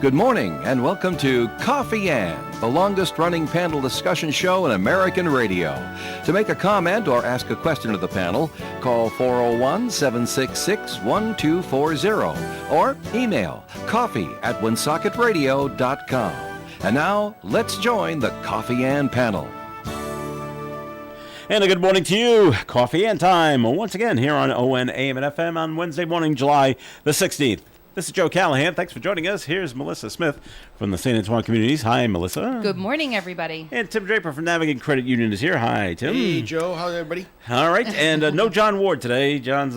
Good morning and welcome to Coffee and, the longest-running panel discussion show in American radio. To make a comment or ask a question of the panel, call 401-766-1240 or email coffee@woonsockеtradio.com. And now, let's join the Coffee and panel. And a good morning to you. Coffee and time once again here on ON AM and FM on Wednesday morning, July the 16th. This is Joe Callahan. Thanks for joining us. Here's Melissa Smith from the St. Antoine Communities. Hi, Melissa. Good morning, everybody. And Tim Draper from Navigate Credit Union is here. Hi, Tim. Hey, Joe. How's everybody? All right. And no John Ward today. John's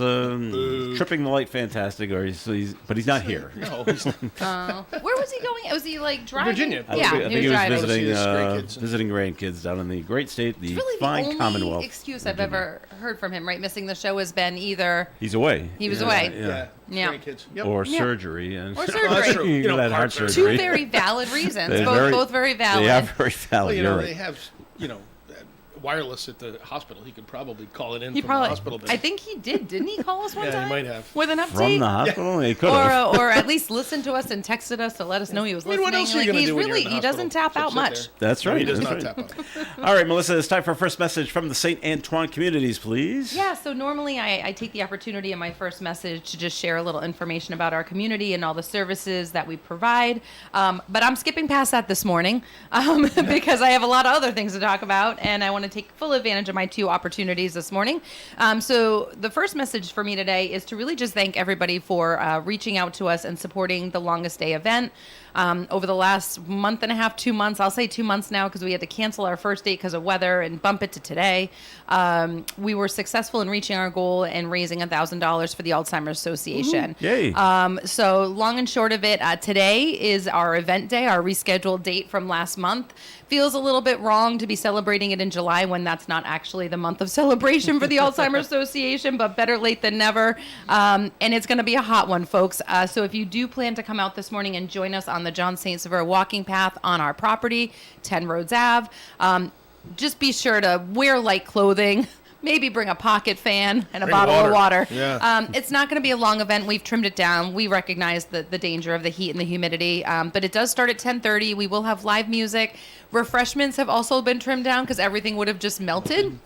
tripping the light fantastic, but he's not here. No. Where was he going? Was he like driving? Virginia. I Yeah, think he he was was driving. visiting grandkids down in the great state, the It's really fine the only Commonwealth. excuse I've ever heard from him, right? Missing the show has been either He's away. he was away. Yeah. Yeah. Kids. Yep. Or Yeah. surgery. And Or Oh, that's true. surgery. You know, that heart heart surgery. surgery. Two very valid reasons. They're Both very valid. They are very valid. Well, you You're know, right. they have, wireless at the hospital. He could probably call it in He from probably. the hospital. I think he did. Didn't he call us one Yeah, he time? might have. With an From update. the hospital? He could have. Or at least listened to us and texted us to let us know he was I mean, what listening. else are you going to he's do when you're really in the he doesn't hospital? tap out Sit much. there. That's No, right. he does That's not right. tap out. All right, Melissa, it's time for our first message from the St. Antoine Communities, please. Yeah, so normally I take the opportunity in my first message to just share a little information about our community and all the services that we provide. But I'm skipping past that this morning because I have a lot of other things to talk about, and I want to take full advantage of my two opportunities this morning. So the first message for me today is to really just thank everybody for reaching out to us and supporting the Longest Day event. Over the last month and a half, 2 months, I'll say 2 months now because we had to cancel our first date because of weather and bump it to today. We were successful in reaching our goal and raising $1,000 for the Alzheimer's Association. Yay. So long and short of it, today is our event day, our rescheduled date from last month. Feels a little bit wrong to be celebrating it in July when that's not actually the month of celebration for the Alzheimer's Association, but better late than never. And it's going to be a hot one, folks. So if you do plan to come out this morning and join us on the John St. Severe walking path on our property, 10 Rhodes Ave, just be sure to wear light clothing. Maybe bring a pocket fan and a bottle of water. Yeah. It's not going to be a long event. We've trimmed it down. We recognize the danger of the heat and the humidity, but it does start at 10:30. We will have live music. Refreshments have also been trimmed down because everything would have just melted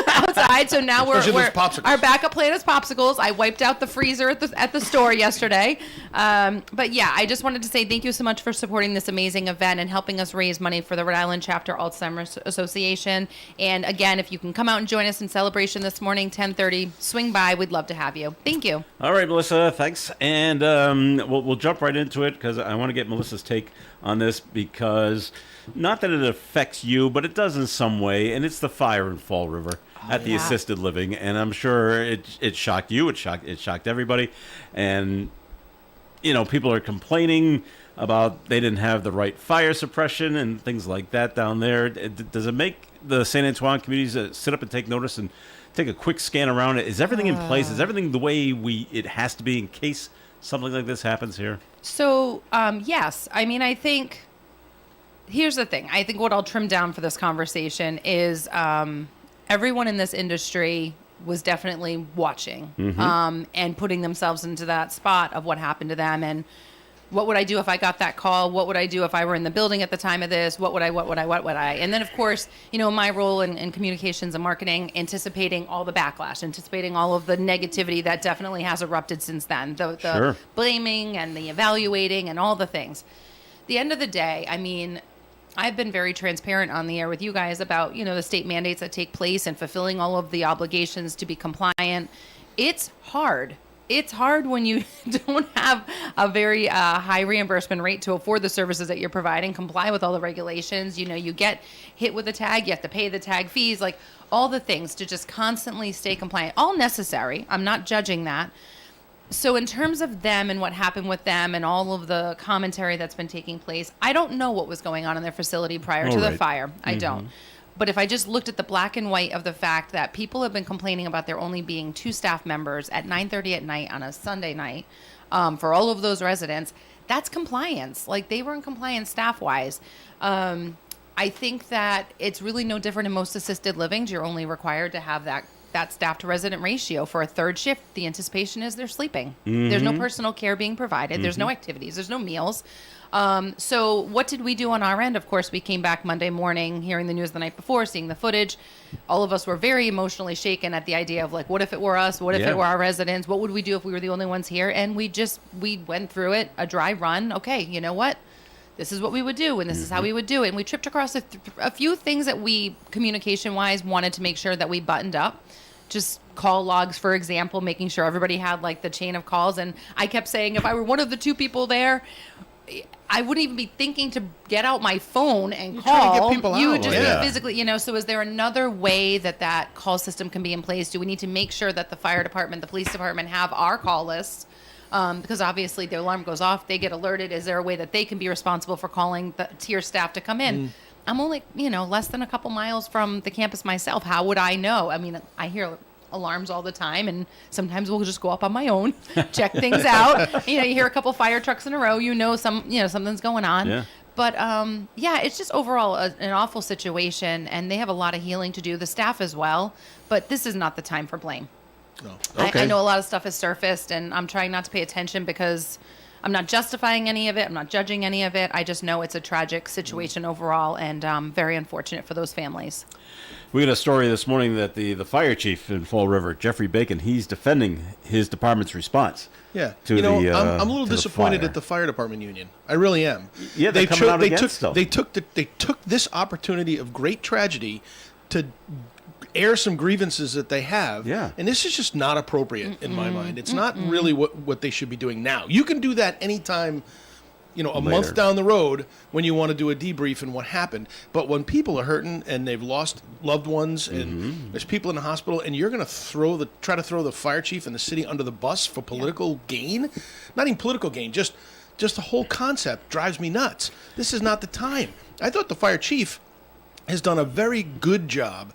outside. So now Especially we're those popsicles. our backup plan is popsicles. I wiped out the freezer at the store yesterday. But yeah, I just wanted to say thank you so much for supporting this amazing event and helping us raise money for the Rhode Island Chapter Alzheimer's Association. And again, if you can come out and join us in celebration this morning, 10:30, swing by. We'd love to have you. Thank you. All right, Melissa, thanks. And we'll jump right into it because I want to get Melissa's take on this because not that it affects you, but it does in some way, and it's the fire in Fall River at the yeah. assisted living, and I'm sure it shocked you, it shocked everybody, and people are complaining about they didn't have the right fire suppression and things like that down there. Does it make the St. Antoine communities sit up and take notice and take a quick scan around it? Is everything in place? Is everything the way it has to be in case something like this happens here? So, yes. I mean, I think, here's the thing. I think what I'll trim down for this conversation is everyone in this industry was definitely watching and putting themselves into that spot of what happened to them and what would I do if I got that call? What would I do if I were in the building at the time of this? What would I? And then, of course, my role in communications and marketing, anticipating all the backlash, anticipating all of the negativity that definitely has erupted since then. The Sure. blaming and the evaluating and all the things. At the end of the day, I mean, I've been very transparent on the air with you guys about, the state mandates that take place and fulfilling all of the obligations to be compliant. It's hard. It's hard when you don't have a very high reimbursement rate to afford the services that you're providing, comply with all the regulations. You get hit with a tag, you have to pay the tag fees, like all the things to just constantly stay compliant. All necessary. I'm not judging that. So in terms of them and what happened with them and all of the commentary that's been taking place, I don't know what was going on in their facility prior to the fire. I don't. But if I just looked at the black and white of the fact that people have been complaining about there only being 2 staff members at 9:30 at night on a Sunday night for all of those residents, that's compliance. Like, they were in compliance staff-wise. I think that it's really no different in most assisted livings. You're only required to have that that staff to resident ratio for a third shift. The anticipation is they're sleeping. There's no personal care being provided. There's no activities. There's no meals. So what did we do on our end? Of course, we came back Monday morning, hearing the news the night before, seeing the footage. All of us were very emotionally shaken at the idea of like, what if it were us? What if it were our residents? What would we do if we were the only ones here? And we went through it, a dry run. Okay, you know what? This is what we would do, and this is how we would do it. And we tripped across a few things that we, communication-wise, wanted to make sure that we buttoned up. Just call logs, for example, making sure everybody had like the chain of calls. And I kept saying, if I were one of the two people there, I wouldn't even be thinking to get out my phone and call. Trying to get people you out. would just Yeah. be physically, so is there another way that call system can be in place? Do we need to make sure that the fire department, the police department have our call lists? Because obviously the alarm goes off, they get alerted. Is there a way that they can be responsible for calling the tier staff to come in? I'm only, less than a couple miles from the campus myself. How would I know? I mean, I hear alarms all the time, and sometimes we'll just go up on my own, check things out. You hear a couple fire trucks in a row, something's going on. Yeah. But it's just overall an awful situation, and they have a lot of healing to do, the staff as well. But this is not the time for blame. No. Okay. I know a lot of stuff has surfaced, and I'm trying not to pay attention because I'm not justifying any of it. I'm not judging any of it. I just know it's a tragic situation overall, and very unfortunate for those families. We got a story this morning that the fire chief in Fall River, Jeffrey Bacon, he's defending his department's response. Yeah, To the, I'm a little to the disappointed fire. at the fire department union. I really am. Yeah, they're coming out against them. They took this opportunity of great tragedy to air some grievances that they have. Yeah. And this is just not appropriate in my mind. It's not really what they should be doing now. You can do that anytime, a Later. month down the road when you want to do a debrief and what happened. But when people are hurting and they've lost loved ones and there's people in the hospital and you're going to try to throw the fire chief and the city under the bus for political gain, not even political gain, just the whole concept drives me nuts. This is not the time. I thought the fire chief has done a very good job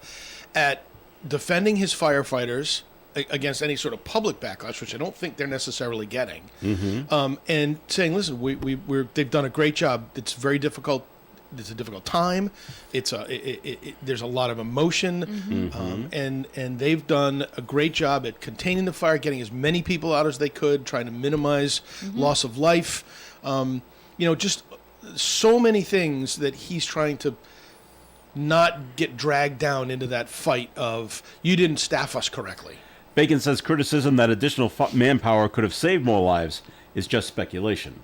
at defending his firefighters against any sort of public backlash, which I don't think they're necessarily getting, and saying, "Listen, they've done a great job. It's very difficult. It's a difficult time. There's a lot of emotion, and they've done a great job at containing the fire, getting as many people out as they could, trying to minimize loss of life. Just so many things that he's trying to." Not get dragged down into that fight of you didn't staff us correctly. Bacon says criticism that additional manpower could have saved more lives is just speculation.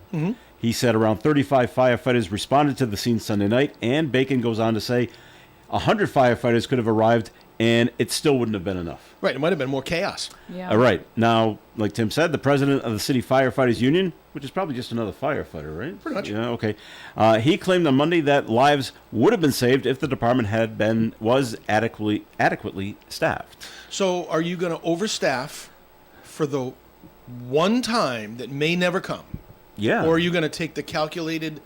He said around 35 firefighters responded to the scene Sunday night, and Bacon goes on to say 100 firefighters could have arrived, and it still wouldn't have been enough. Right, it might have been more chaos. Yeah. All right. Now, like Tim said, the president of the City Firefighters Union, which is probably just another firefighter, right? Pretty much. Yeah, okay. He claimed on Monday that lives would have been saved if the department was adequately staffed. So are you going to overstaff for the one time that may never come? Yeah. Or are you going to take the calculated,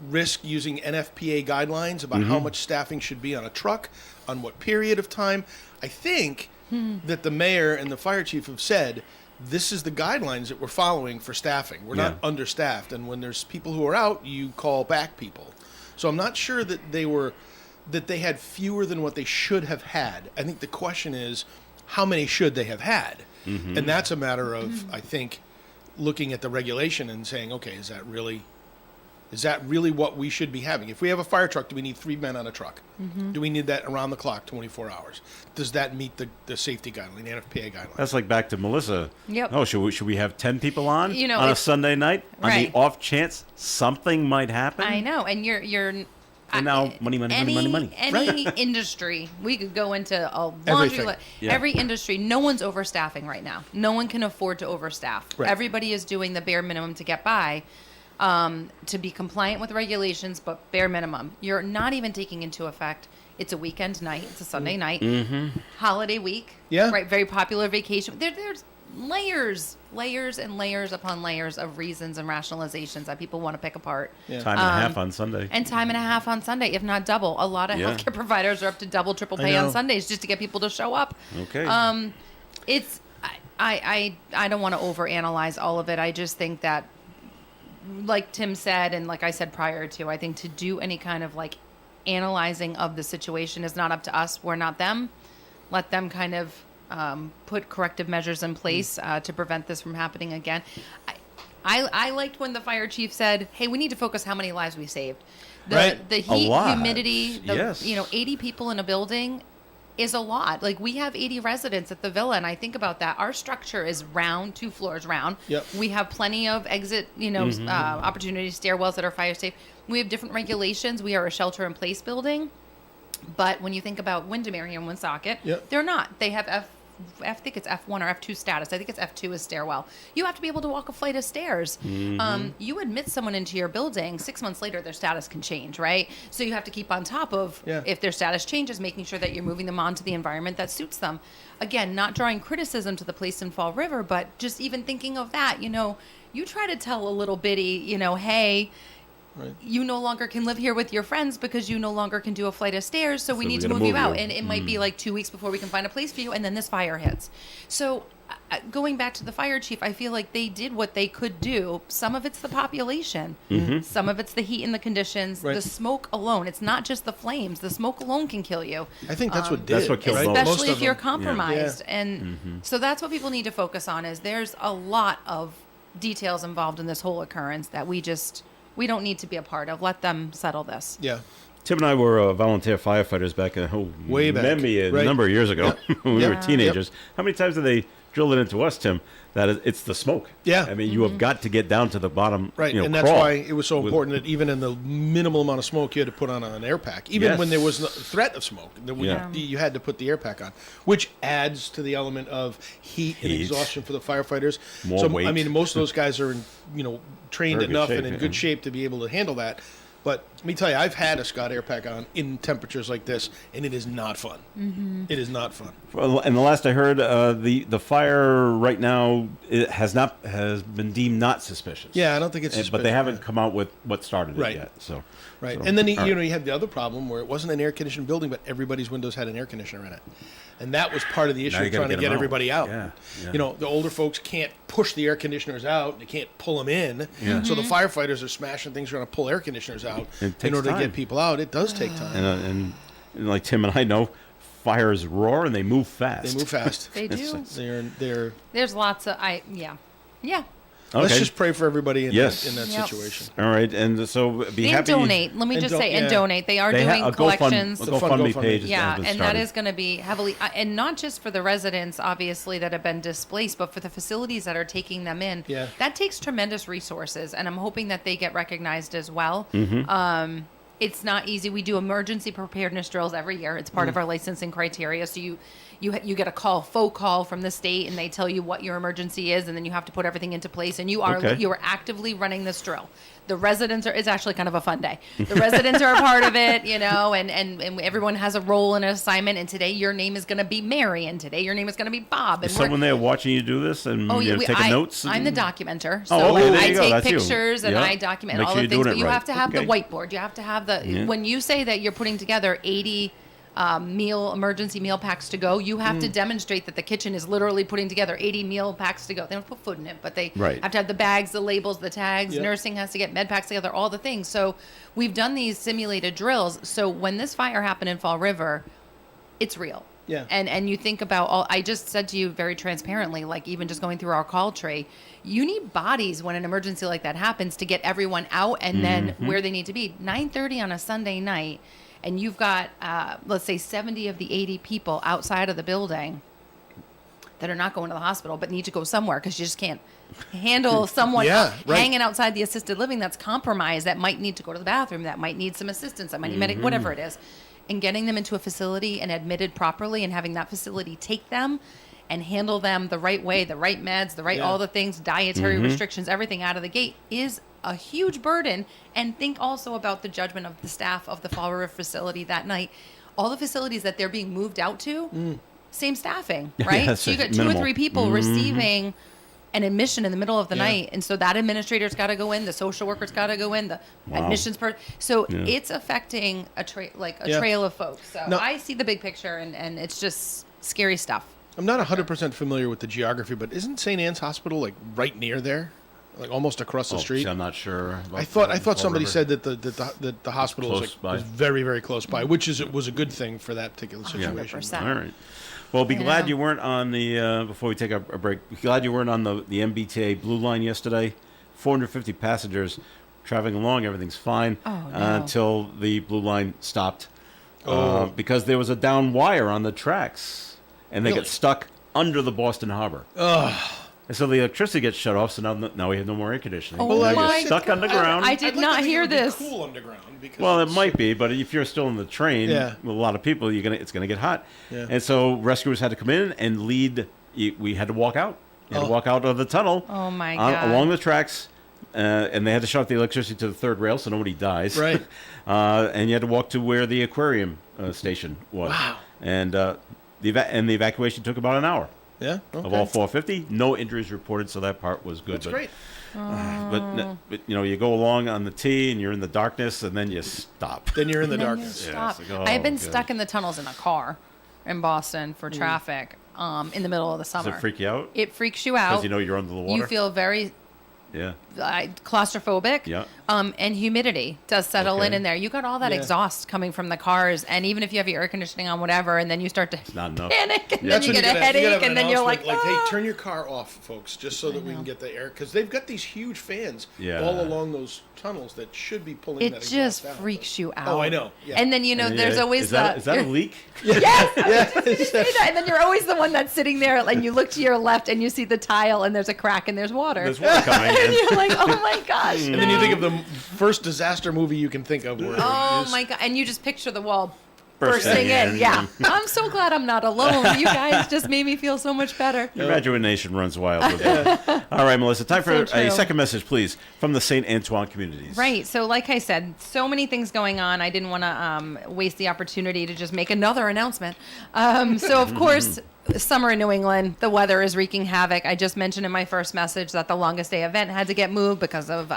risk using NFPA guidelines about how much staffing should be on a truck, on what period of time? I think that the mayor and the fire chief have said, this is the guidelines that we're following for staffing. We're not understaffed. And when there's people who are out, you call back people. So I'm not sure that they had fewer than what they should have had. I think the question is, how many should they have had? And that's a matter of, I think, looking at the regulation and saying, okay, is that really what we should be having? If we have a fire truck, do we need 3 men on a truck? Do we need that around the clock, 24 hours? Does that meet the safety guideline, the NFPA guideline? That's like back to Melissa. Yep. Oh, should we have 10 people on on a it's- Sunday night on Right. the off chance something might happen? I know, and you're And now money. Any industry, we could go into a laundry Everything. list. Yeah. Every industry, no one's overstaffing right now. No one can afford to overstaff. Right. Everybody is doing the bare minimum to get by, to be compliant with regulations, but bare minimum. You're not even taking into effect. It's a weekend night. It's a Sunday night. Holiday week. Yeah. Right. Very popular vacation. There's layers and layers upon layers of reasons and rationalizations that people want to pick apart. Yeah. Time and a half on Sunday. And time and a half on Sunday, if not double. A lot of Yeah. healthcare providers are up to double, triple I pay on know. Sundays just to get people to show up. Okay. It's I don't want to overanalyze all of it. I just think that, like Tim said, and like I said prior to, I think to do any kind of like analyzing of the situation is not up to us. We're not them. let them kind of put corrective measures in place to prevent this from happening again. I liked when the fire chief said, "Hey, we need to focus how many lives we saved." The heat, humidity, 80 people in a building is a lot. Like, we have 80 residents at the villa, and I think about that. Our structure is round, 2 floors round. Yep. We have plenty of exit, opportunity stairwells that are fire safe. We have different regulations. We are a shelter-in-place building. But when you think about Windermere here in Woonsocket, they're not. They have I think it's F1 or F2 status. I think it's F2 is stairwell. You have to be able to walk a flight of stairs. You admit someone into your building, 6 months later, their status can change, right? So you have to keep on top of if their status changes, making sure that you're moving them onto the environment that suits them. Again, not drawing criticism to the place in Fall River, but just even thinking of that, you try to tell a little bitty, hey, you no longer can live here with your friends because you no longer can do a flight of stairs, so we need to move you out. And it might be like 2 weeks before we can find a place for you, and then this fire hits. So going back to the fire chief, I feel like they did what they could do. Some of it's the population. Some of it's the heat and the conditions. The smoke alone. It's not just the flames. The smoke alone can kill you. I think that's what did. That's what killed right? Especially Most if you're of them. compromised. And so that's what people need to focus on, is there's a lot of details involved in this whole occurrence that we don't need to be a part of. Let them settle this. Yeah. Tim and I were volunteer firefighters back in Way back. maybe a number of years ago when we were teenagers. How many times did they drill it into us, Tim, that it's the smoke? Yeah. I mean, you have got to get down to the bottom. Right, and that's why it was so important that even in the minimal amount of smoke, you had to put on an air pack. Even when there was no threat of smoke, you had to put the air pack on, which adds to the element of heat and exhaustion for the firefighters. More weight. I mean, most of those guys are, trained Very good enough shape, and in good shape to be able to handle that. But let me tell you, I've had a Scott air pack on in temperatures like this, and it is not fun. It is not fun. Well, and the last I heard, the fire right now has been deemed not suspicious. Yeah, I don't think it's suspicious. But they haven't come out with what started it yet. Right, and then you had the other problem where it wasn't an air-conditioned building, but everybody's windows had an air conditioner in it, and that was part of the issue of trying to get everybody out. Yeah. The older folks can't push the air conditioners out; they can't pull them in. So the firefighters are smashing things, trying to pull air conditioners out in order to get people out. It does take time. And like Tim and I know, fires roar and they move fast. They move fast. They do. They're. There's lots of yeah. Let's just pray for everybody in that Yep. situation. All right, and so be happy. Donate. Let me just say, and donate. They are doing a collections. GoFundMe page. Yeah, and that is going to be heavily, and not just for the residents, obviously, that have been displaced, but for the facilities that are taking them in. Yeah. That takes tremendous resources, and I'm hoping that they get recognized as well. It's not easy. We do emergency preparedness drills every year. It's part of our licensing criteria. So you get a phone call from the state, and they tell you what your emergency is, and then you have to put everything into place. And you are actively running this drill. The residents it's actually kind of a fun day. The residents are a part of it, and everyone has a role and an assignment. And today your name is going to be Mary, and today your name is going to be Bob. And is someone there watching you do this and taking notes? I'm the documenter, so I take pictures and I document all the things. But you have to have the whiteboard. You have to have when you say that you're putting together 80 emergency meal packs to go, you have to demonstrate that the kitchen is literally putting together 80 meal packs to go. They don't put food in it, but they have to have the bags, the labels, the tags. Nursing has to get med packs together, all the things. So we've done these simulated drills. So when this fire happened in Fall River, it's real. Yeah. And you think about I just said to you very transparently, like even just going through our call tray, you need bodies when an emergency like that happens to get everyone out and then where they need to be. 9:30 on a Sunday night, and you've got, let's say, 70 of the 80 people outside of the building that are not going to the hospital but need to go somewhere because you just can't handle someone hanging outside the assisted living that's compromised, that might need to go to the bathroom, that might need some assistance, that might need medic, whatever it is. And getting them into a facility and admitted properly and having that facility take them and handle them the right way, the right meds, all the things, dietary restrictions, everything out of the gate is a huge burden. And think also about the judgment of the staff of the Fall River facility that night. All the facilities that they're being moved out to, same staffing, right? So you got 2 or 3 people receiving an admission in the middle of the night, and so that administrator's got to go in, the social worker's got to go in, the admissions person. So it's affecting a trail of folks. So I see the big picture, and it's just scary stuff. I'm not 100% familiar with the geography, but isn't St. Anne's Hospital like right near there? Like almost across the street. I'm not sure. I thought somebody said that the hospital was very, very close by, which was a good thing for that particular situation. 100%. All right. Well, be I glad know. you weren't on the, before we take a break, be glad you weren't on the MBTA Blue Line yesterday. 450 passengers traveling along, everything's fine. Oh, no. Until the Blue Line stopped. Because there was a down wire on the tracks. And they Really? get stuck under the Boston Harbor. And so the electricity gets shut off, so now we have no more air conditioning. Oh Now my you're stuck God. underground. I did I'd like not to think hear it would be this. Cool underground. Because Well, it it's- might be, but if you're still in the train Yeah. with a lot of people, it's gonna get hot. Yeah. And so rescuers had to come in and lead. We had to walk out. You had to walk out of the tunnel. Oh, my God. Along the tracks, and they had to shut off the electricity to the third rail so nobody dies. Right. And you had to walk to where the aquarium station was. Wow. And the evacuation took about an hour. Yeah. Of Okay. all 450, no injuries reported, so that part was good. That's great. But you go along on the T and you're in the darkness, and then you stop. Then you're in the And then you darkness. stop. it's like, oh, I have been God. stuck in the tunnels in a car in Boston for traffic in the middle of the Does summer. it freak you out? It freaks you out. Because you know you're under the water. You feel very Yeah. claustrophobic. Yeah. And humidity does settle Okay. in there. You got all that Yeah. exhaust coming from the cars, and even if you have your air conditioning on, whatever, and then you start to not enough. panic, and Yeah. then you when get a gotta- you gotta headache, have an and then you're like, announcement, "Ah." hey, turn your car off, folks, just so that we can get the air, because they've got these huge fans Yeah. all along those tunnels that should be pulling that It exhaust just out. freaks you out. Oh, I know. Yeah. And then there's always is that, the is that a leak? Yes, you say that, and then you're always the one that's sitting there, and you look to your left, and you see the tile, and there's a crack, and there's water. There's water coming and in. you're like, oh my gosh. And then you think of the first disaster movie you can think of. Where Oh just- my god! And you just picture the wall Bursting bursting in. in. Yeah, I'm so glad I'm not alone. You guys just made me feel so much better. Your imagination runs wild with that. All right, Melissa, time for So a true. second message, please, from the St. Antoine communities. Right. So, like I said, so many things going on. I didn't want to waste the opportunity to just make another announcement. So, of course, summer in New England, the weather is wreaking havoc. I just mentioned in my first message that the longest day event had to get moved because of.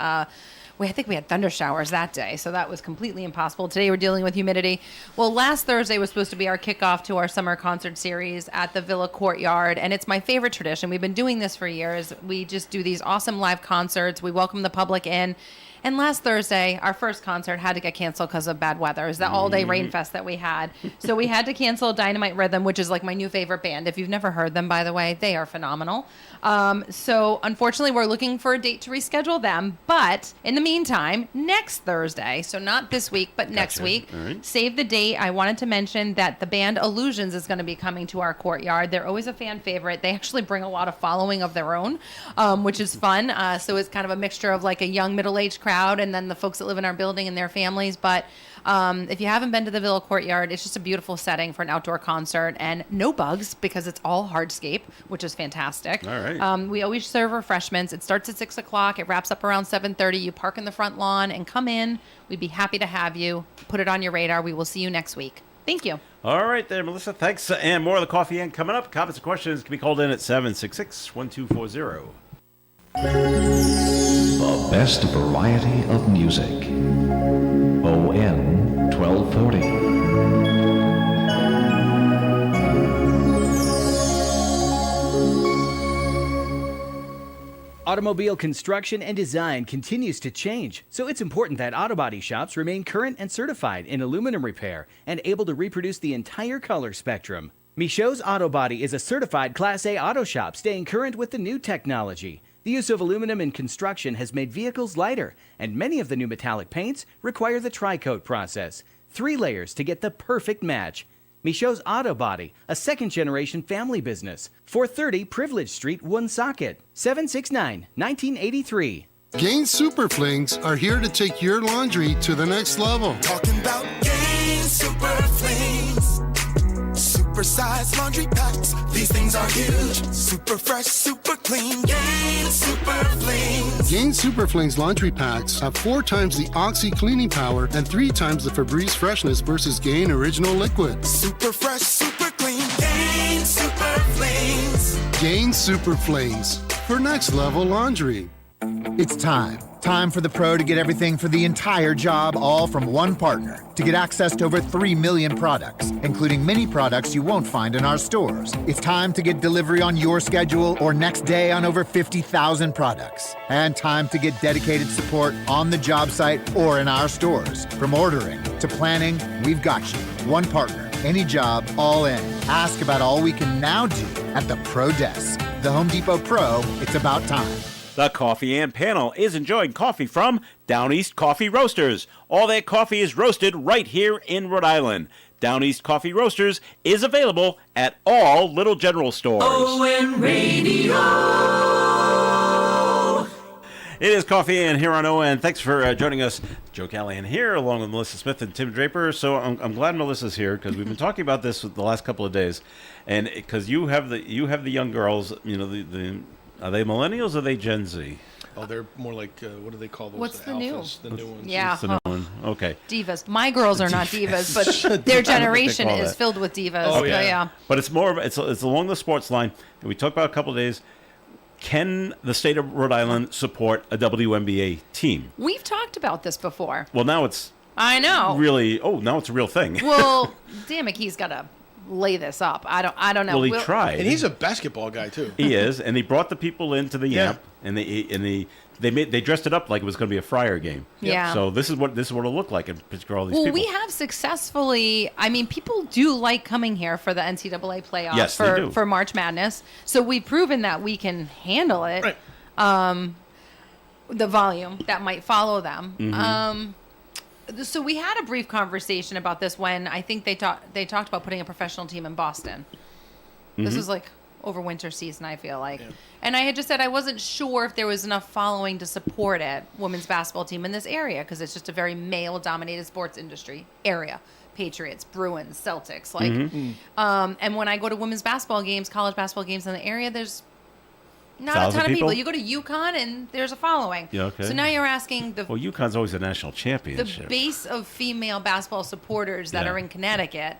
I think we had thunder showers that day, so that was completely impossible. Today we're dealing with humidity. Well, last Thursday was supposed to be our kickoff to our summer concert series at the Villa Courtyard, and it's my favorite tradition. We've been doing this for years. We just do these awesome live concerts. We welcome the public in. And last Thursday, our first concert had to get canceled because of bad weather. It was the all-day rain fest that we had. So we had to cancel Dynamite Rhythm, which is like my new favorite band. If you've never heard them, by the way, they are phenomenal. So unfortunately, we're looking for a date to reschedule them. But in the meantime, next Thursday, so not this week, but next week, All right. save the date. I wanted to mention that the band Illusions is going to be coming to our courtyard. They're always a fan favorite. They actually bring a lot of following of their own, which is fun. So it's kind of a mixture of like a young middle-aged crowd and then the folks that live in our building and their families. But if you haven't been to the Villa Courtyard, it's just a beautiful setting for an outdoor concert and no bugs because it's all hardscape, which is fantastic. All right. We always serve refreshments. It starts at 6 o'clock. It wraps up around 7:30. You park in the front lawn and come in. We'd be happy to have you. Put it on your radar. We will see you next week. Thank you. All right there, Melissa. Thanks. And more of the Coffee End coming up. Comments and questions can be called in at 766-1240. The best variety of music. ON 1240. Automobile construction and design continues to change, so it's important that auto body shops remain current and certified in aluminum repair and able to reproduce the entire color spectrum. Michaud's Auto Body is a certified Class A auto shop staying current with the new technology. The use of aluminum in construction has made vehicles lighter, and many of the new metallic paints require the tri-coat process, 3 layers to get the perfect match. Michaud's Auto Body, a second-generation family business. 430 Privilege Street, Woonsocket, 769-1983. Gain Super Flings are here to take your laundry to the next level. Talking about Gain Super Flings. Super-sized laundry packs. These things are huge. Super fresh, super clean. Gain Super Flings. Gain Super Flings laundry packs have 4 times the Oxy cleaning power and 3 times the Febreze freshness versus Gain Original Liquid. Super fresh, super clean. Gain Super Flings. Gain Super Flings for next level laundry. It's time. Time for the pro to get everything for the entire job, all from one partner. To get access to over 3 million products, including many products you won't find in our stores. It's time to get delivery on your schedule or next day on over 50,000 products. And time to get dedicated support on the job site or in our stores. From ordering to planning, we've got you. One partner, Any job, all in. Ask about all we can now do at the Pro Desk. The Home Depot Pro, it's about time. The Coffee and Panel is enjoying coffee from Down East Coffee Roasters. All their coffee is roasted right here in Rhode Island. Down East Coffee Roasters is available at all Little General stores. ON Radio. It is Coffee and here on ON. Thanks for joining us. Joe Callahan here, along with Melissa Smith and Tim Draper. So I'm glad Melissa's here because we've been talking about this the last couple of days, and because you have the young girls. You know, the are they millennials or are they Gen Z? Oh, they're more like what do they call those? What's the alphas, new? The new ones. Yeah. It's the new one. Okay. Divas. My girls are not divas, but their generation call is that. filled with divas. Oh, yeah. Yeah. But it's more. It's along the sports line. And we talked about a couple of days. Can the state of Rhode Island support a WNBA team? We've talked about this before. Well, now it's I know. really. Oh, now it's a real thing. Well, damn it, he's got to lay this up. I don't know. Well, he We'll- tried. And he's a basketball guy too. He is, and he brought the people into the Yeah. amp, and they dressed it up like it was going to be a Friar game. Yeah. So this is what it'll look like, and for all these Well, people. we have successfully. I mean, people do like coming here for the NCAA playoffs Yes, they do. for March Madness. So we've proven that we can handle it. Right. The volume that might follow them. Mm-hmm. So we had a brief conversation about this when I think they talked about putting a professional team in Boston. This was like over winter season, I feel like. Yeah. And I had just said I wasn't sure if there was enough following to support it, women's basketball team in this area, because it's just a very male-dominated sports industry area. Patriots, Bruins, Celtics, like. And when I go to women's basketball games, college basketball games in the area, there's not a 1,000 ton of people. people? You go to UConn and there's a following. Yeah, okay. So now you're asking the Well, UConn's always a national the championship. base of female basketball supporters that Yeah. are in Connecticut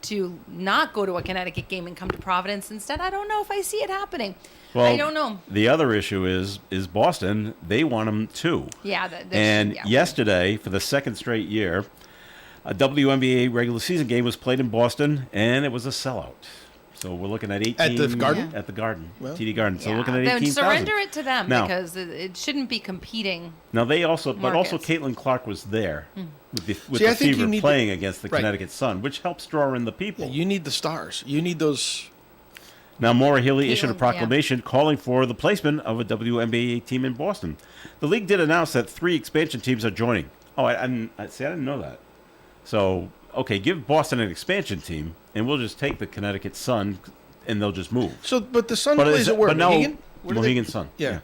to not go to a Connecticut game and come to Providence instead. I don't know if I see it happening. Well, I don't know. The other issue is Boston. They want them too. Yeah. And yesterday, for the second straight year, a WNBA regular season game was played in Boston, and it was a sellout. So we're looking at 18 At the Garden? At the Garden, Well, TD Garden. So Yeah. we're looking at Then 18,000. surrender it to them Now- because it shouldn't be competing. Now they also, but also Markets. Caitlin Clark was there with See, the I think you Fever need playing against the right. Connecticut Sun, which helps draw in the people. Yeah, you need the stars. You need those. Now, Maura Healey issued a Caitlin, proclamation calling for the placement of a WNBA team in Boston. The league did announce that 3 expansion teams are joining. Oh, I didn't know that. So, okay, give Boston an expansion team, and we'll just take the Connecticut Sun, and they'll just move. So, but the Sun But plays is at where? but now, Mohegan? Where do they- Mohegan Sun. Yeah.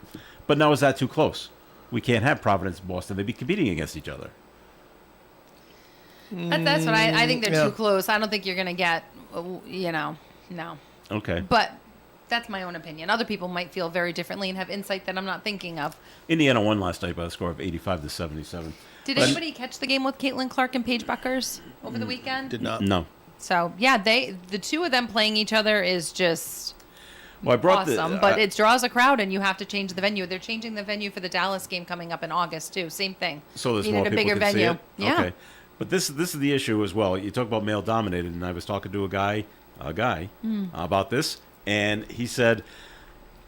But now is that too close? We can't have Providence and Boston. They'd be competing against each other. That's what I think they're yeah. too close. I don't think you're going to get, no. Okay. But that's my own opinion. Other people might feel very differently and have insight that I'm not thinking of. Indiana won last night by a score of 85-77. Did But- anybody catch the game with Caitlin Clark and Paige Buckers over the weekend? Did not. No. So yeah, the two of them playing each other is just Well, I brought awesome. But it draws a crowd, and you have to change the venue. They're changing the venue for the Dallas game coming up in August too. Same thing. So there's Needed more a people bigger can venue. see it? Yeah. Okay. But this is the issue as well. You talk about male dominated, and I was talking to a guy about this, and he said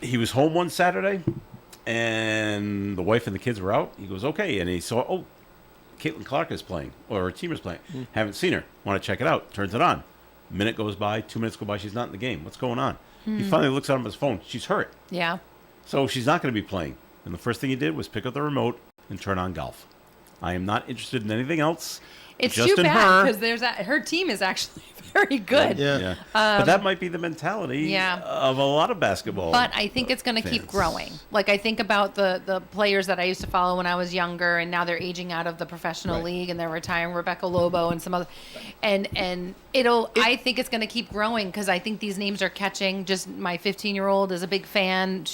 he was home one Saturday, and the wife and the kids were out. He goes, okay, and he saw, Caitlin Clark is playing, or her team is playing. Haven't seen her. Want to check it out. Turns it on. Minute goes by, 2 minutes go by. She's not in the game. What's going on? He finally looks at him on his phone. She's hurt. Yeah. So she's not going to be playing. And the first thing he did was pick up the remote and turn on golf. I am not interested in anything else. It's just too in bad her. because her team is actually very good. Yeah. But that might be the mentality yeah. of a lot of basketball. But I think it's going to keep fans. growing. Like I think about the players that I used to follow when I was younger, and now they're aging out of the professional Right. league, and they're retiring. Rebecca Lobo and some other, and I think it's going to keep growing because I think these names are catching. Just my 15-year-old is a big fan.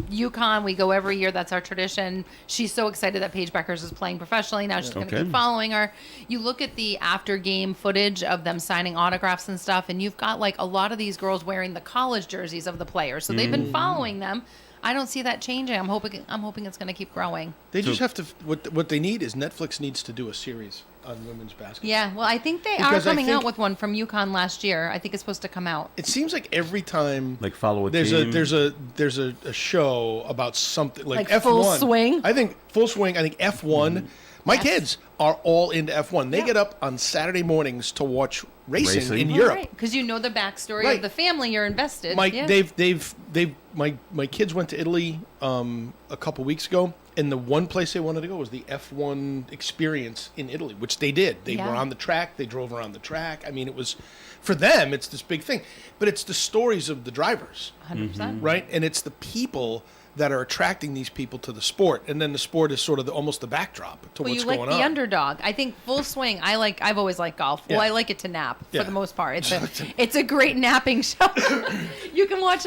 UConn, we go every year. That's our tradition. She's so excited that Paige Beckers is playing professionally. Now she's going to Okay. keep following her. You look at the after-game footage of them signing autographs and stuff, and you've got like a lot of these girls wearing the college jerseys of the players. So they've been following them. I don't see that changing. I'm hoping it's going to keep growing. They just have to. What they need is Netflix needs to do a series on women's basketball. Yeah, well, I think they Because are I coming think- out with one from UConn last year. I think it's supposed to come out. It seems like every time Like follow a there's team. there's a show about something like Like F1. Full Swing? I think Full Swing. I think F1. My kids are all into F1. They Yeah. get up on Saturday mornings to watch racing in Europe. Because you know the backstory Right. of the family, you're invested. My yeah. my kids went to Italy a couple weeks ago, and the one place they wanted to go was the F1 experience in Italy, which they did. They Yeah. were on the track. They drove around the track. I mean, it was for them. It's this big thing, but it's the stories of the drivers, 100%. right? And it's the people that are attracting these people to the sport, and then the sport is sort of almost the backdrop to Well, what's you like going the on. underdog. I think Full Swing. I've always liked golf. Well, Yeah. I like it to nap Yeah. for the most part. It's a great napping show. You can watch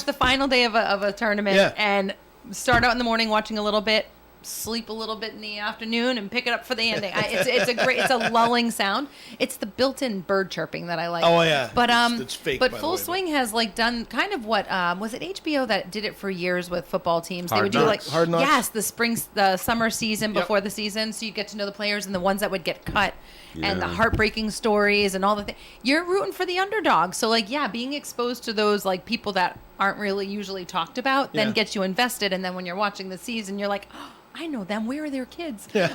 the final day of a tournament Yeah. and start out in the morning watching a little bit, sleep a little bit in the afternoon, and pick it up for the ending. It's a lulling sound. It's the built-in bird chirping that I like. Oh, yeah. But It's fake, but by the Full way, but- Swing has like done kind of what was it HBO that did it for years with football teams? They Hard would do like Knocks. Hard Knocks. yes, the summer season Yep. before the season, so you get to know the players and the ones that would get cut, and the Yeah. heartbreaking stories and all the things. You're rooting for the underdog, so like being exposed to those like people that aren't really usually talked about then Yeah. gets you invested, and then when you're watching the season, you're like, oh, I know them. Where are their kids? Yeah.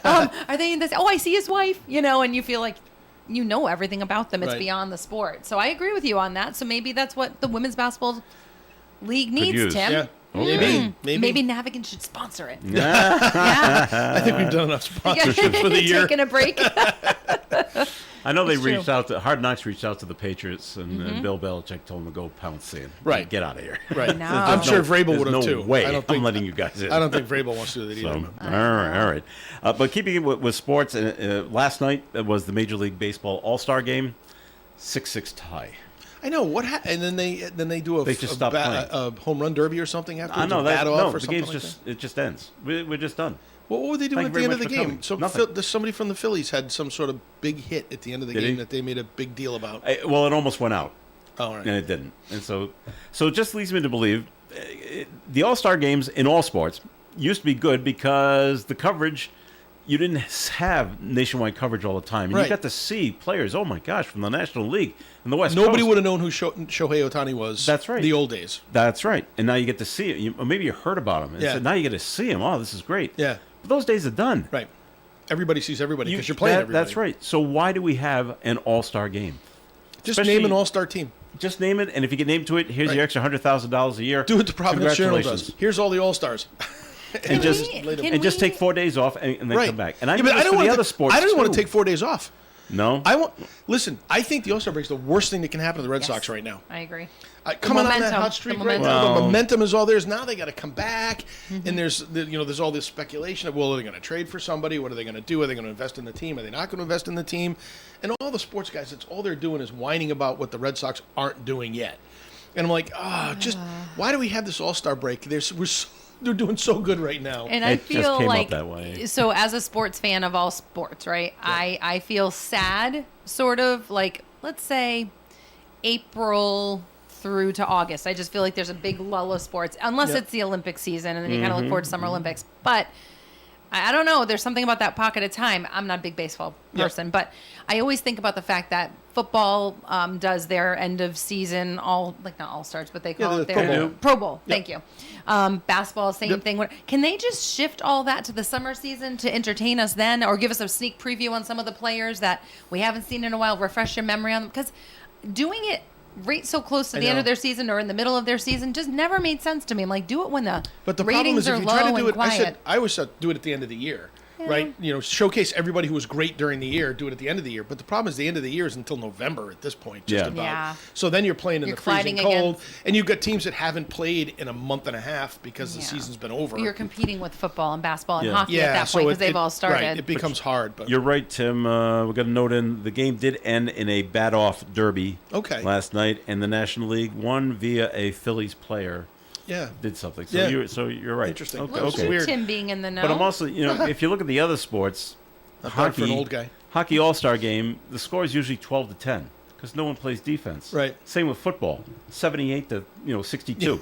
Are they in this? Oh, I see his wife. And you feel like you know everything about them. It's Right. beyond the sport. So I agree with you on that. So maybe that's what the women's basketball league needs, use. Tim. Yeah. Okay. Maybe. Navigant should sponsor it. I think we've done enough sponsorship for the year. Taking a break. I know they It's true. reached out to Hard Knocks reached out to the Patriots, and Bill Belichick told them to go pounce in. Right. Get out of here. Right. No. I'm sure Vrabel There's would have no too. way. I don't think, I'm letting you guys in. I don't think Vrabel wants to do that So, either. all right. But keeping it with sports, last night was the Major League Baseball All-Star Game, 6-6 tie. I know what happened, and then they do They just stopped playing. a home run derby or something afterwards. I know a that. bat off No, or the something game's like just it just ends. We're just done. What were they doing Thank at you the very end of the much for game? coming. Nothing. There's somebody from the Phillies had some sort of big hit at the end of the Did game he? that they made a big deal about. Well, it almost went out. Oh, all right. And it didn't. And so it just leads me to believe the All-Star games in all sports used to be good because the coverage, you didn't have nationwide coverage all the time. And Right. you got to see players, oh my gosh, from the National League and the West Nobody Coast. would have known who Shohei Ohtani was. That's right. The old days. That's right. And now you get to see it. Or maybe you heard about him. And Yeah. so now you get to see him. Oh, this is great. Yeah. But those days are done. Right. Everybody sees everybody because you're playing everybody. That's right. So why do we have an All-Star game? Just Especially- name an all-star team. Just name it, and if you get named to it, here's Right. your extra $100,000 a year. Do it to Providence Journal Congratulations. does. Here's all the all-stars. And just can just we- take 4 days off and then Right. come back. And I Yeah, do but this for wanna the other ta- sports I don't want too. to take 4 days off. No. Listen, I think the All-Star break is the worst thing that can happen to the Red Yes. Sox right now. I agree. Coming on that momentum. hot streak The right momentum. now, the Well- momentum is all theirs. Now they got to come back, Mm-hmm. and there's all this speculation of, well, are they going to trade for somebody? What are they going to do? Are they going to invest in the team? Are they not going to invest in the team? And all the sports guys, it's all they're doing is whining about what the Red Sox aren't doing yet. And I'm like, why do we have this All-Star break? They're doing so good right now. And I It just feel came up like that way. so as a sports fan of all sports, right? I feel sad, sort of like, let's say April through to August. I just feel like there's a big lull of sports, unless Yep. it's the Olympic season, and then you kind of look forward to Summer Olympics. But I don't know. There's something about that pocket of time. I'm not a big baseball person, but I always think about the fact that football does their end of season not all stars, but they call the it Pro their Bowl. Pro Bowl. Thank you. Basketball, same Yep. thing. Can they just shift all that to the summer season to entertain us then, or give us a sneak preview on some of the players that we haven't seen in a while? Refresh your memory on them, because doing it right so close to I the end know. of their season or in the middle of their season just never made sense to me. I'm like, do it when the But the problem ratings is, if are you low try to do and it, quiet. I always said do it at the end of the year, right? Showcase everybody who was great during the year. Do it at the end of the year. But the problem is, the end of the year is until November at this point, just Yeah. about. Yeah. So then you're playing in You're the freezing colliding cold, against- and you've got teams that haven't played in a month and a half because the Yeah. season's been over. You're competing with football and basketball and Yeah. hockey yeah, at that so point because it- they've all started. Right, it becomes hard. But You're right, Tim. We got a note in. The game did end in a bat-off derby Okay. last night, and the National League won via a Phillies player yeah, did something. So Yeah. you're right. Interesting. Okay. Look, Look it's at weird. Tim being in the know. But I'm also, if you look at the other sports, Not bad for an old guy. Hockey All-Star game, the score is usually 12-10 because no one plays defense. Right. Same with football, 78 to 62.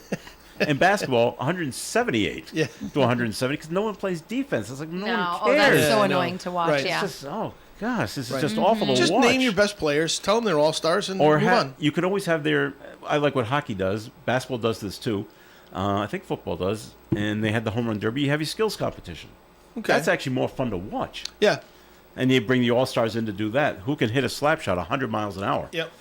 And basketball, 178 Yeah. to 170 because no one plays defense. It's like no one no, cares. oh, that's Yeah, so I know. annoying to watch. Right. Yeah. It's just, oh gosh, this is Right. just awful to just watch. name your best players. Tell them they're all stars, and Or move on. you could always have their. I like what hockey does. Basketball does this too. I think football does, and they had the home run derby. You have your skills competition. Okay. That's actually more fun to watch. Yeah. and you bring the All-Stars in to do that. Who can hit a slap shot 100 miles an hour? Yep.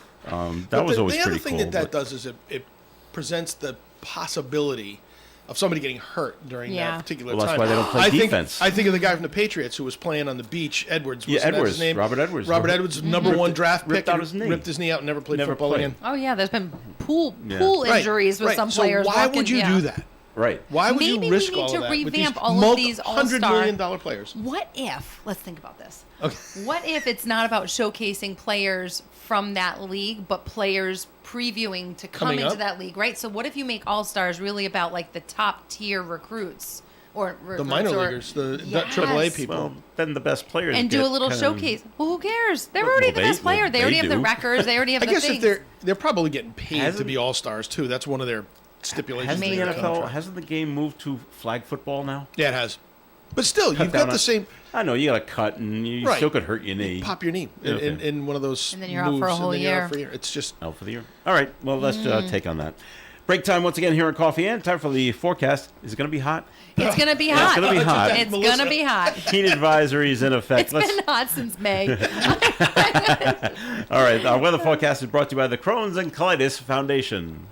That was always the other pretty thing cool. that does is it presents the possibility of somebody getting hurt during that particular Well, that's time. why they don't play defense. I think of the guy from the Patriots who was playing on the beach, Edwards. Yeah, Wasn't that Edwards. his name? Robert Edwards. Robert Edwards, number one draft pick. ripped out his knee. Ripped his knee out and never played Never football played. again. Oh yeah, there's been pool Right, injuries with right. some So players. why walking- would you do that? Right. Why would Maybe you we risk need all to of that with revamp these all of these $100 all-star- million players? What if? Let's think about this. Okay. What if it's not about showcasing players from that league, but players previewing to come Coming into up? that league, right? So what if you make All-Stars really about like the top tier recruits or The minor leaguers, the AAA people. Well, then the best players and do get a little kind showcase? Well, who cares? They're Well, already the they- best player. well, They already they have the do. records. They already have I the guess things. if they're probably getting paid to Hasn't- be all-stars too. That's one of their stipulations. Hasn't in the their NFL, contract. hasn't the game moved to flag football now? Yeah, it has. But still, Cut you've down got the on- same. I know, you got to cut, and you Right. still could hurt your knee. Pop your knee Yeah, okay. in one of those And then you're out moves, for a whole and then you're year. out for a year. It's just Out for the year. All right, well, let's take on that. Break time once again here at Coffee and time for the forecast. Is it going to be hot? It's gonna be Yeah, hot. it's gonna be hot. It's Melissa. gonna be hot. Heat advisory is in effect. It's been hot since May. All right, our weather forecast is brought to you by the Crohn's and Colitis Foundation.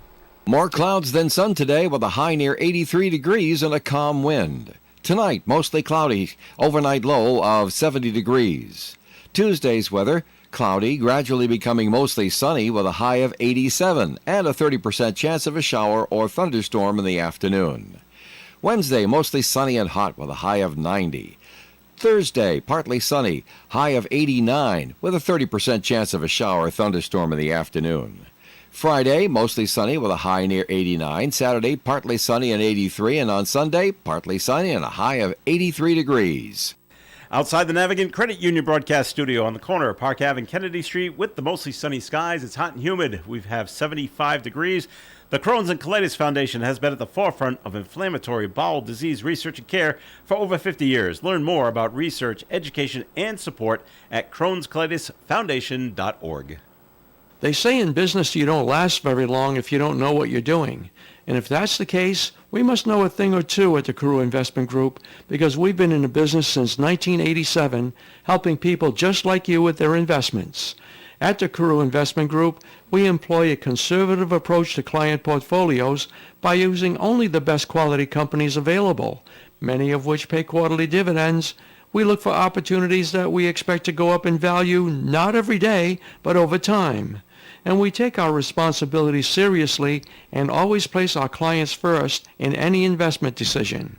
More clouds than sun today with a high near 83 degrees and a calm wind. Tonight, mostly cloudy, overnight low of 70 degrees. Tuesday's weather, cloudy, gradually becoming mostly sunny with a high of 87 and a 30% chance of a shower or thunderstorm in the afternoon. Wednesday, mostly sunny and hot with a high of 90. Thursday, partly sunny, high of 89 with a 30% chance of a shower or thunderstorm in the afternoon. Friday, mostly sunny with a high near 89. Saturday, partly sunny and 83. And on Sunday, partly sunny and a high of 83 degrees. Outside the Navigant Credit Union broadcast studio on the corner of Park Ave and Kennedy Street with the mostly sunny skies, it's hot and humid. We have 75 degrees. The Crohn's and Colitis Foundation has been at the forefront of inflammatory bowel disease research and care for over 50 years. Learn more about research, education, and support at Crohn'sColitisFoundation.org. They say in business you don't last very long if you don't know what you're doing. And if that's the case, we must know a thing or two at the Carew Investment Group because we've been in the business since 1987, helping people just like you with their investments. At the Carew Investment Group, we employ a conservative approach to client portfolios by using only the best quality companies available, many of which pay quarterly dividends. We look for opportunities that we expect to go up in value not every day, but over time. And we take our responsibility seriously and always place our clients first in any investment decision.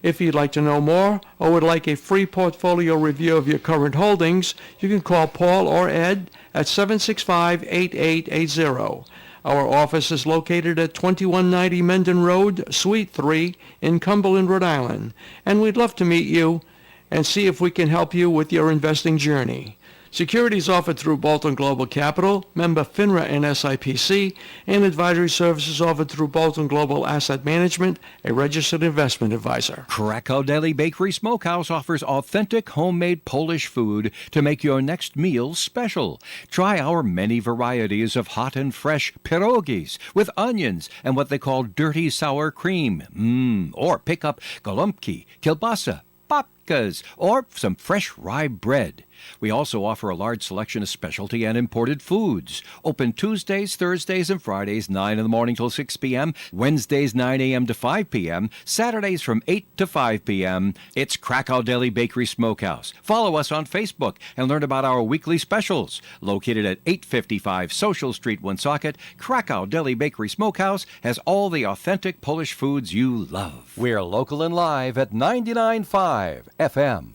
If you'd like to know more or would like a free portfolio review of your current holdings, you can call Paul or Ed at 765-8880. Our office is located at 2190 Mendon Road, Suite 3 in Cumberland, Rhode Island. And we'd love to meet you and see if we can help you with your investing journey. Securities offered through Bolton Global Capital, member FINRA and SIPC, and advisory services offered through Bolton Global Asset Management, a registered investment advisor. Krakow Deli Bakery Smokehouse offers authentic homemade Polish food to make your next meal special. Try our many varieties of hot and fresh pierogies with onions and what they call dirty sour cream. Or pick up golubki, kielbasa, babkas, or some fresh rye bread. We also offer a large selection of specialty and imported foods. Open Tuesdays, Thursdays, and Fridays, 9 in the morning till 6 p.m., Wednesdays, 9 a.m. to 5 p.m., Saturdays from 8 to 5 p.m. It's Krakow Deli Bakery Smokehouse. Follow us on Facebook and learn about our weekly specials. Located at 855 Social Street, Woonsocket, Krakow Deli Bakery Smokehouse has all the authentic Polish foods you love. We're local and live at 99.5 FM.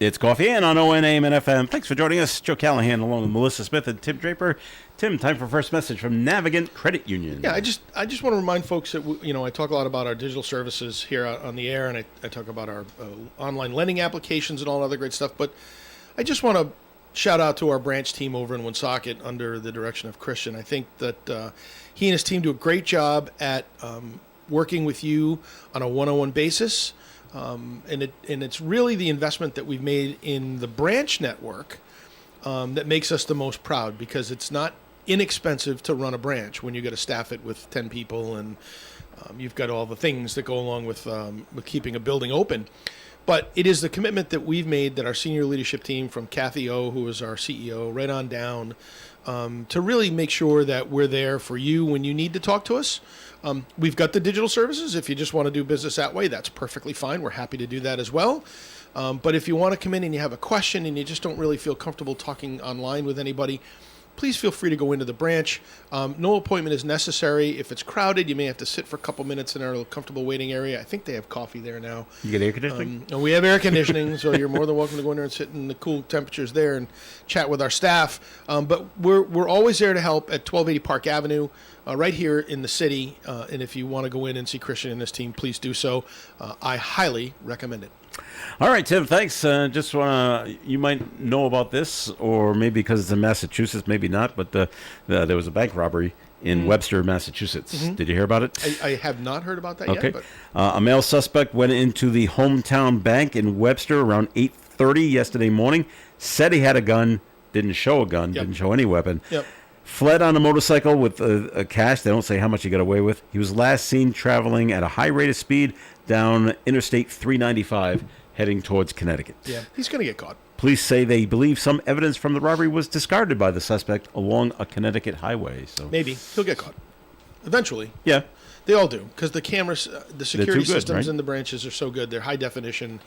It's Coffee and on ON AM and FM. Thanks for joining us. Joe Callahan along with Melissa Smith and Tim Draper. Tim, time for first message from Navigant Credit Union. Yeah, I just want to remind folks that I talk a lot about our digital services here on the air, and I talk about our online lending applications and all other great stuff. But I just want to shout out to our branch team over in Woonsocket under the direction of Christian. I think that he and his team do a great job at working with you on a one-on-one basis. And it's really the investment that we've made in the branch network that makes us the most proud, because it's not inexpensive to run a branch when you got to staff it with 10 people and you've got all the things that go along with keeping a building open. But it is the commitment that we've made, that our senior leadership team, from Kathy O, who is our CEO, right on down, to really make sure that we're there for you when you need to talk to us. We've got the digital services. If you just want to do business that way, that's perfectly fine. We're happy to do that as well. But if you want to come in and you have a question and you just don't really feel comfortable talking online with anybody, please feel free to go into the branch. No appointment is necessary. If it's crowded, you may have to sit for a couple minutes in our comfortable waiting area. I think they have coffee there now. You get air conditioning? And we have air conditioning, so you're more than welcome to go in there and sit in the cool temperatures there and chat with our staff. But we're always there to help at 1280 Park Avenue, right here in the city. And if you want to go in and see Christian and his team, please do so. I highly recommend it. All right, Tim, thanks. Just want to, you might know about this, or maybe because it's in Massachusetts, maybe not, but there was a bank robbery in Webster, Massachusetts. Did you hear about it? I have not heard about that yet. But A male suspect went into the hometown bank in Webster around 8:30 yesterday morning, said he had a gun, didn't show a gun, didn't show any weapon. Fled on a motorcycle with a cash. They don't say how much he got away with. He was last seen traveling at a high rate of speed down Interstate 395, heading towards Connecticut. Yeah, he's going to get caught. Police say they believe some evidence from the robbery was discarded by the suspect along a Connecticut highway. So maybe he'll get caught eventually. Yeah, they all do, because the cameras, the security good, systems right? in the branches are so good. They're high definition.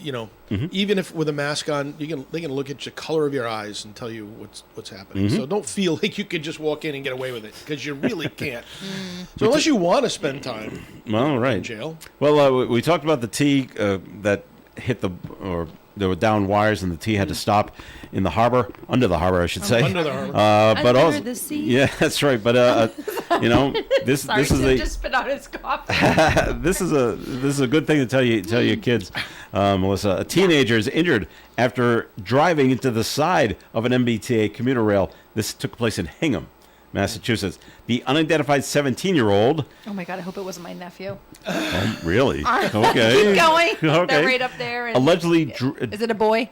You know, even if with a mask on, they can look at the color of your eyes and tell you what's happening. So don't feel like you could just walk in and get away with it, because you really can't. So unless you want to spend time in jail. Well, we talked about the T that hit there were down wires and the T had to stop in the harbor, under the harbor, I should say. Under the harbor. But Under also, the sea? yeah, that's right. But this Sorry, this is Tim just spit out his coffee. this is a good thing to tell your kids, Melissa. A teenager is injured after driving into the side of an MBTA commuter rail. This took place in Hingham, Massachusetts. The unidentified 17-year-old. Oh my God! I hope it wasn't my nephew. Really? Okay. Keep going. Okay. They're right up there. And Allegedly. is it a boy?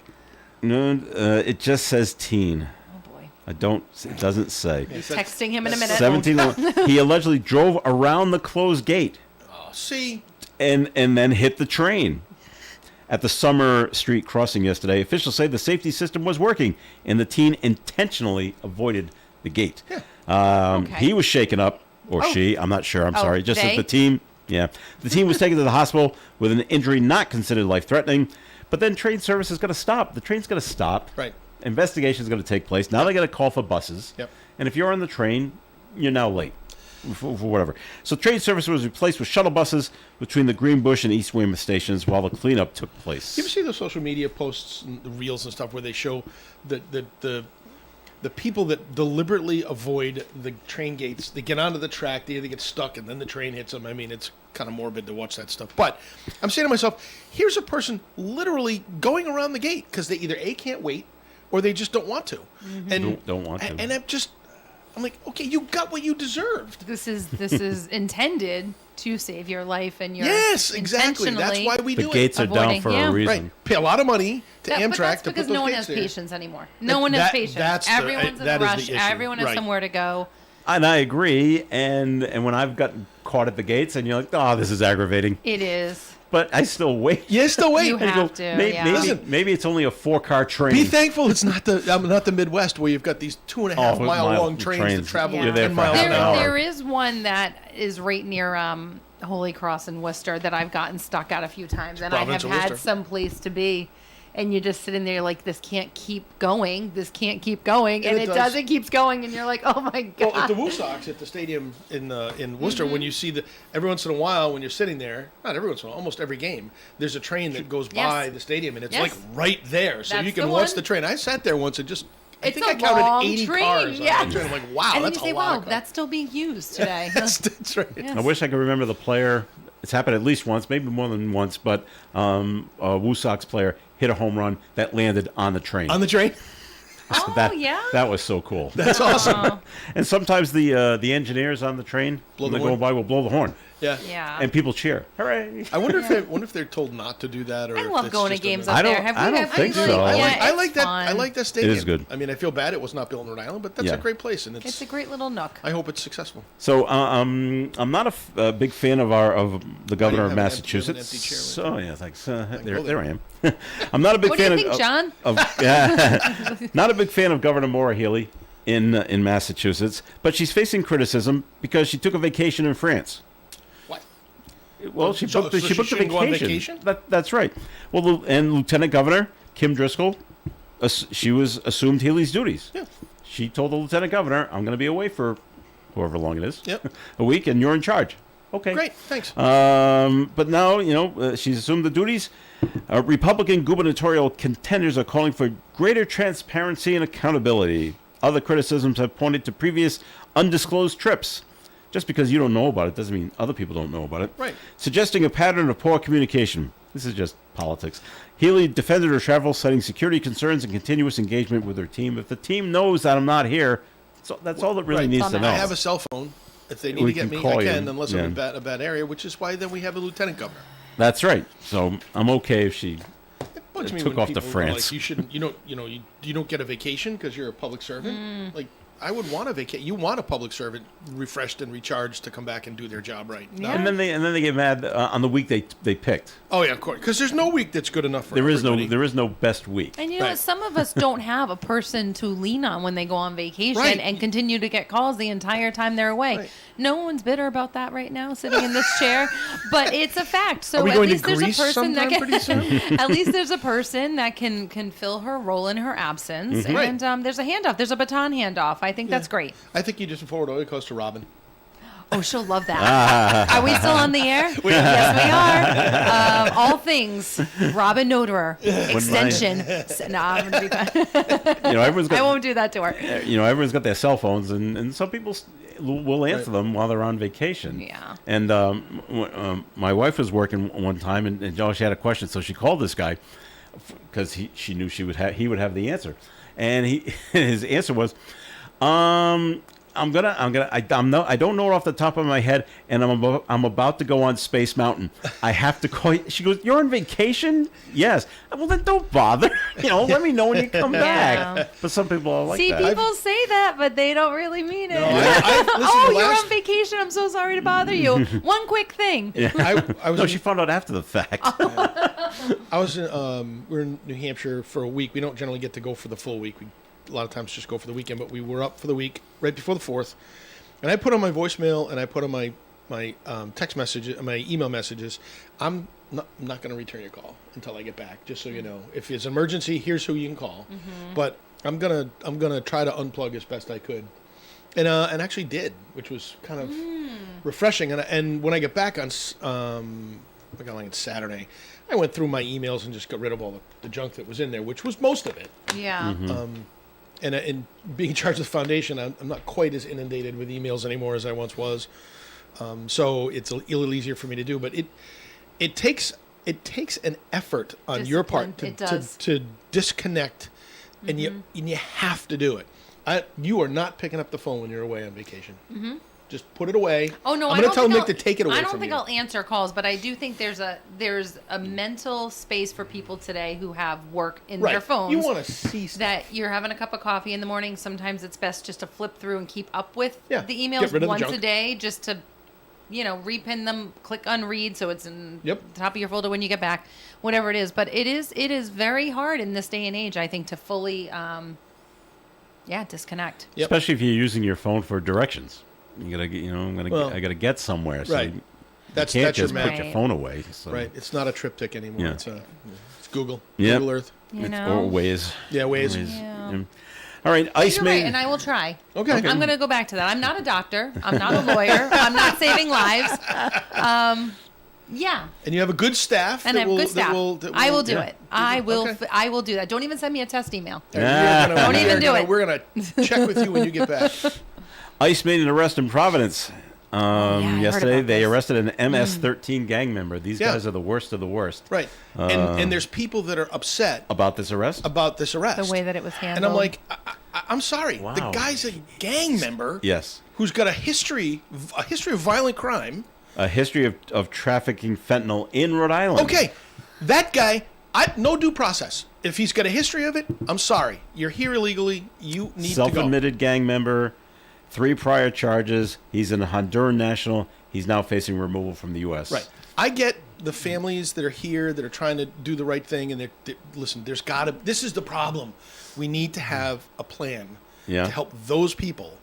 No, it just says teen. Oh boy. It doesn't say. Texting him in a minute. 17. He allegedly drove around the closed gate. Oh, see. And then hit the train. At the Summer Street crossing yesterday, officials say the safety system was working, and the teen intentionally avoided the gate. Yeah. He was shaken up, or she, I'm not sure, I'm sorry. Just they? as the team, the team was taken to the hospital with an injury not considered life-threatening, but then train service is going to stop. The train's going to stop. Right. Investigation is going to take place. Now they got to call for buses. Yep. And if you're on the train, you're now late. For whatever. So train service was replaced with shuttle buses between the Greenbush and East Weymouth stations while the cleanup took place. You ever see the social media posts and the reels and stuff where they show the people that deliberately avoid the train gates? They get onto the track, they either get stuck, and then the train hits them. I mean, it's kind of morbid to watch that stuff. But I'm saying to myself, here's a person literally going around the gate because they either A, can't wait, or they just don't want to. And Don't want to. And I'm like, okay, you got what you deserved. This is intended to save your life and your Yes, exactly. That's why we The do gates it. are down for a reason. Right. Pay a lot of money to But Amtrak that's to put because those no one gates has there. patience anymore. No one has patience. Everyone's in that a is rush. the issue. Everyone has Right. somewhere to go. And I agree. And when I've gotten caught at the gates and you're like, oh, this is aggravating. It is. But I still wait. You still wait. You And have to. Maybe, Yeah. Listen. maybe it's only a 4-car train. Be thankful it's not the Midwest where you've got these 2.5 mile long trains that travel You're there 10 for miles half an an hour. hour. There is one that is right near Holy Cross in Worcester that I've gotten stuck at a few times, and I have Province of had Worcester. some place to be. And you're just sitting there like, this can't keep going. This can't keep going. And it it does. does. It keeps going. And you're like, oh my God. Well, at the Woo Sox at the stadium in Worcester, when you see every once in a while when you're sitting there, not every once in a while, almost every game, there's a train that goes by the stadium, and it's Yes. like right there, so That's you can the watch one. the train. I sat there once and just. I It's think a I counted long 80 train, cars on yeah. that train. I'm like, wow, and then that's you say, a lot wow, of cars. that's still being used today. That's right. Yes. I wish I could remember the player. It's happened at least once, maybe more than once, but a Woo Sox player hit a home run that landed on the train. On the train? Oh, yeah? That was so cool. That's awesome. And sometimes the engineers on the train, Blow when the they're going horn? by, will blow the horn. Yeah. Yeah. And people cheer. Hooray. I wonder if they're told not to do that, or I if love it's going to just games a- up I don't- there. Have I you don't ever- think yeah, so. I it's like that. fun. I like that stadium. is good. I mean, I feel bad it was not built in Rhode Island, but that's Yeah. a great place, and It's a great little nook. I hope it's successul. So I'm not a big fan of the governor you of have an empty Massachusetts. chair So yeah, thanks. go There I am. I'm not a big What do fan you think, John? Not a big fan of Governor Maura Healey in Massachusetts, but she's facing criticism because she took a vacation in France. What? Well, she So- booked a so she shouldn't go on vacation? That's right. Well, and Lieutenant Governor Kim Driscoll, she was assumed Healey's duties. Yeah. She told the Lieutenant Governor, "I'm going to be away for however long it is, Yep. a week, and you're in charge." Okay. Great. Thanks. But now, she's assumed the duties. Republican gubernatorial contenders are calling for greater transparency and accountability. Other criticisms have pointed to previous undisclosed trips. Just because you don't know about it doesn't mean other people don't know about it. Right. Suggesting a pattern of poor communication. This is just politics. Healey defended her travel, citing security concerns and continuous engagement with her team. If the team knows that I'm not here, so that's all that really Right. needs to know. I have a cell phone. If they need We to get can me, call I you. can, unless I'm in Yeah. a bad area, which is why then we have a lieutenant governor. That's right. So I'm okay if she Bugs me took when off to people are France. Like, you shouldn't. You don't get a vacation because you're a public servant. Like, I would want a vacation. You want a public servant refreshed and recharged to come back and do their job right. Yeah. And then they get mad on the week they picked. Oh yeah, of course. Because there's no week that's good enough for There is everybody. no best week. And you know, Right. some of us don't have a person to lean on when they go on vacation Right. and continue to get calls the entire time they're away. Right. No one's bitter about that right now, sitting in this chair, but it's a fact. So Are we at going to least there's a Greece person that sometime pretty soon? can, at least there's a person that can fill her role in her absence, Mm-hmm. Right. and there's a handoff. There's a baton handoff. I think that's great. I think you just forward all the calls to Robin. Oh, she'll love that. Are we still on the air? Yes, we are. All things Robin Noderer, extension. No, I'm gonna be fine. Everyone's got I won't do that to her. everyone's got their cell phones, and some people will answer them while they're on vacation. Yeah. And my wife was working one time, and she had a question, so she called this guy because she knew he would have the answer, and his answer was, I don't know it off the top of my head, and I'm about to go on Space Mountain. I have to call you. She goes, "You're on vacation?" Yes. Well, then don't bother. Let me know when you come back. But some people are like See, that. people say that, but they don't really mean it. Listen, Oh, the you're last- on vacation. I'm so sorry to bother you. One quick thing. I was No, in- she found out after the fact. I was in, we're in New Hampshire for a week. We don't generally get to go for the full week. We a lot of times just go for the weekend, but we were up for the week right before the 4th. And I put on my voicemail and I put on my text messages, my email messages. I'm not going to return your call until I get back, just so you know. If it's an emergency, here's who you can call. But I'm gonna try to unplug as best I could, and actually did, which was kind of refreshing. And when I get back on Saturday, I went through my emails and just got rid of all the junk that was in there, which was most of it. Yeah. And being in charge of the foundation, I'm not quite as inundated with emails anymore as I once was. So it's a little easier for me to do, but it takes an effort on your part Discipline. to disconnect, and you have to do it. You are not picking up the phone when you're away on vacation. Just put it away. Oh no, I'm I going to don't tell think Nick I'll- to take it away I don't from think you. I'll answer calls, but I do think there's a mental space for people today who have work in their phones. You want to see stuff. that you're having a cup of coffee in the morning. Sometimes it's best just to flip through and keep up with Yeah, the get emails rid of the once junk. a day, just to repin them, click unread so it's in Yep. the top of your folder when you get back, whatever it is. But it is very hard in this day and age, I think, to fully disconnect. Yep. Especially if you're using your phone for directions. You gotta, Well, I gotta get somewhere. So right. you That's can't your just map. put your phone away. So. Right. It's not a triptych anymore. Yeah. It's Google. Yep. Google Earth. You Or know? Waze. Yeah, Waze. Yeah. All right, Ice You're Man. right, and I will try. Okay. I'm going to go back to that. I'm not a doctor. I'm not a lawyer. I'm not saving lives. Yeah. And you have a good staff. And I have good staff. I will do yeah. it. I will. Okay. I will do that. Don't even send me a test email. Yeah. Don't even do it. We're gonna check with you when you get back. Ice made an arrest in Providence. Yeah, I heard yesterday. about They this. arrested an MS-13 gang member. These Yeah. guys are the worst of the worst. Right. And there's people that are upset About this arrest? about this arrest. The way that it was handled. And I'm like, I'm sorry. Wow. The guy's a gang member. Yes. Who's got a history of violent crime. A history of trafficking fentanyl in Rhode Island. Okay, that guy, no due process. If he's got a history of it, I'm sorry. You're here illegally. You need to go. Self-admitted gang member, 3 prior charges. He's an Honduran national. He's now facing removal from the U.S. Right. I get the families that are here that are trying to do the right thing, and listen. This is the problem. We need to have a plan Yeah. to help those people,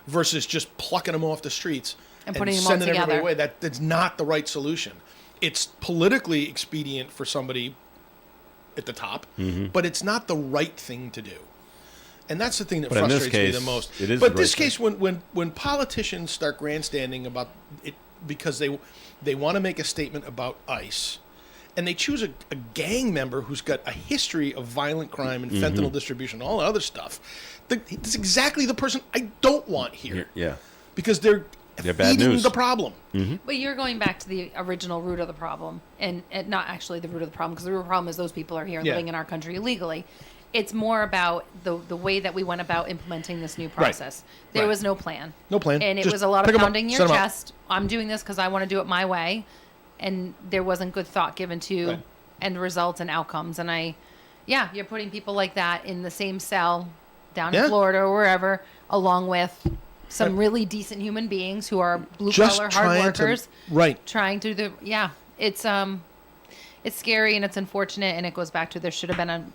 versus just plucking them off the streets And putting them all sending everybody together. away. That's not the right solution. It's politically expedient for somebody at the top, but it's not the right thing to do. And that's the thing that But in this frustrates me case, the most. it is But the this right case, when politicians start grandstanding about it because they want to make a statement about ICE, and they choose a gang member who's got a history of violent crime and fentanyl distribution, all that other stuff, it's exactly the person I don't want here. Yeah. Because they're bad feeding news. the problem. But you're going back to the original root of the problem, and not actually the root of the problem, because the root of the problem is those people are here Yeah. living in our country illegally. It's more about the way that we went about implementing this new process. There Right. was no plan. No plan. And it Just was a lot pick of 'em up, pounding your send 'em out. chest. I'm doing this because I want to do it my way. And there wasn't good thought given to Right. end results and outcomes. And you're putting people like that in the same cell down Yeah. in Florida or wherever, along with some really decent human beings who are blue Just collar hard trying workers to trying to do it's scary and it's unfortunate, and it goes back to there should have been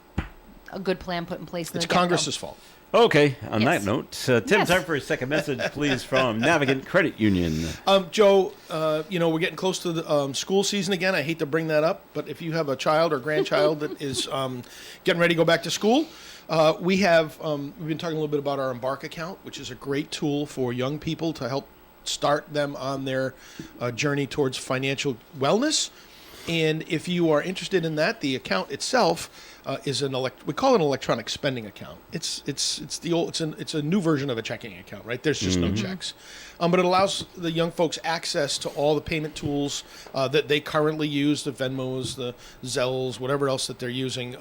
a good plan put in place. It's Congress's fault. Okay. On Yes. that note, Tim, Yes. time for a second message, please, from Navigant Credit Union. Joe, we're getting close to the school season again. I hate to bring that up, but if you have a child or grandchild that is getting ready to go back to school, we've been talking a little bit about our Embark account, which is a great tool for young people to help start them on their journey towards financial wellness. And if you are interested in that, the account itself is we call it an electronic spending account. It's a new version of a checking account, right? There's just no checks, but it allows the young folks access to all the payment tools that they currently use, the Venmos, the Zells, whatever else that they're using.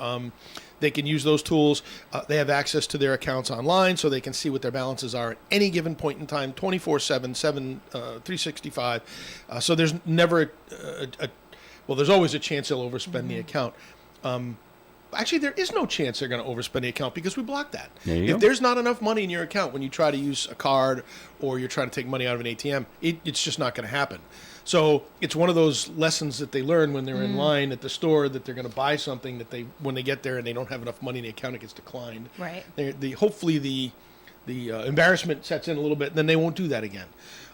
They can use those tools. They have access to their accounts online, so they can see what their balances are at any given point in time, 24/7, 365. So there's never there's always a chance they'll overspend the account. Actually, there is no chance they're going to overspend the account because we block that. There you If go. there's not enough money in your account when you try to use a card or you're trying to take money out of an ATM, it's just not going to happen. So it's one of those lessons that they learn when they're in line at the store, that they're going to buy something that when they get there and they don't have enough money in the account, it gets declined. Right. Hopefully the embarrassment sets in a little bit, and then they won't do that again.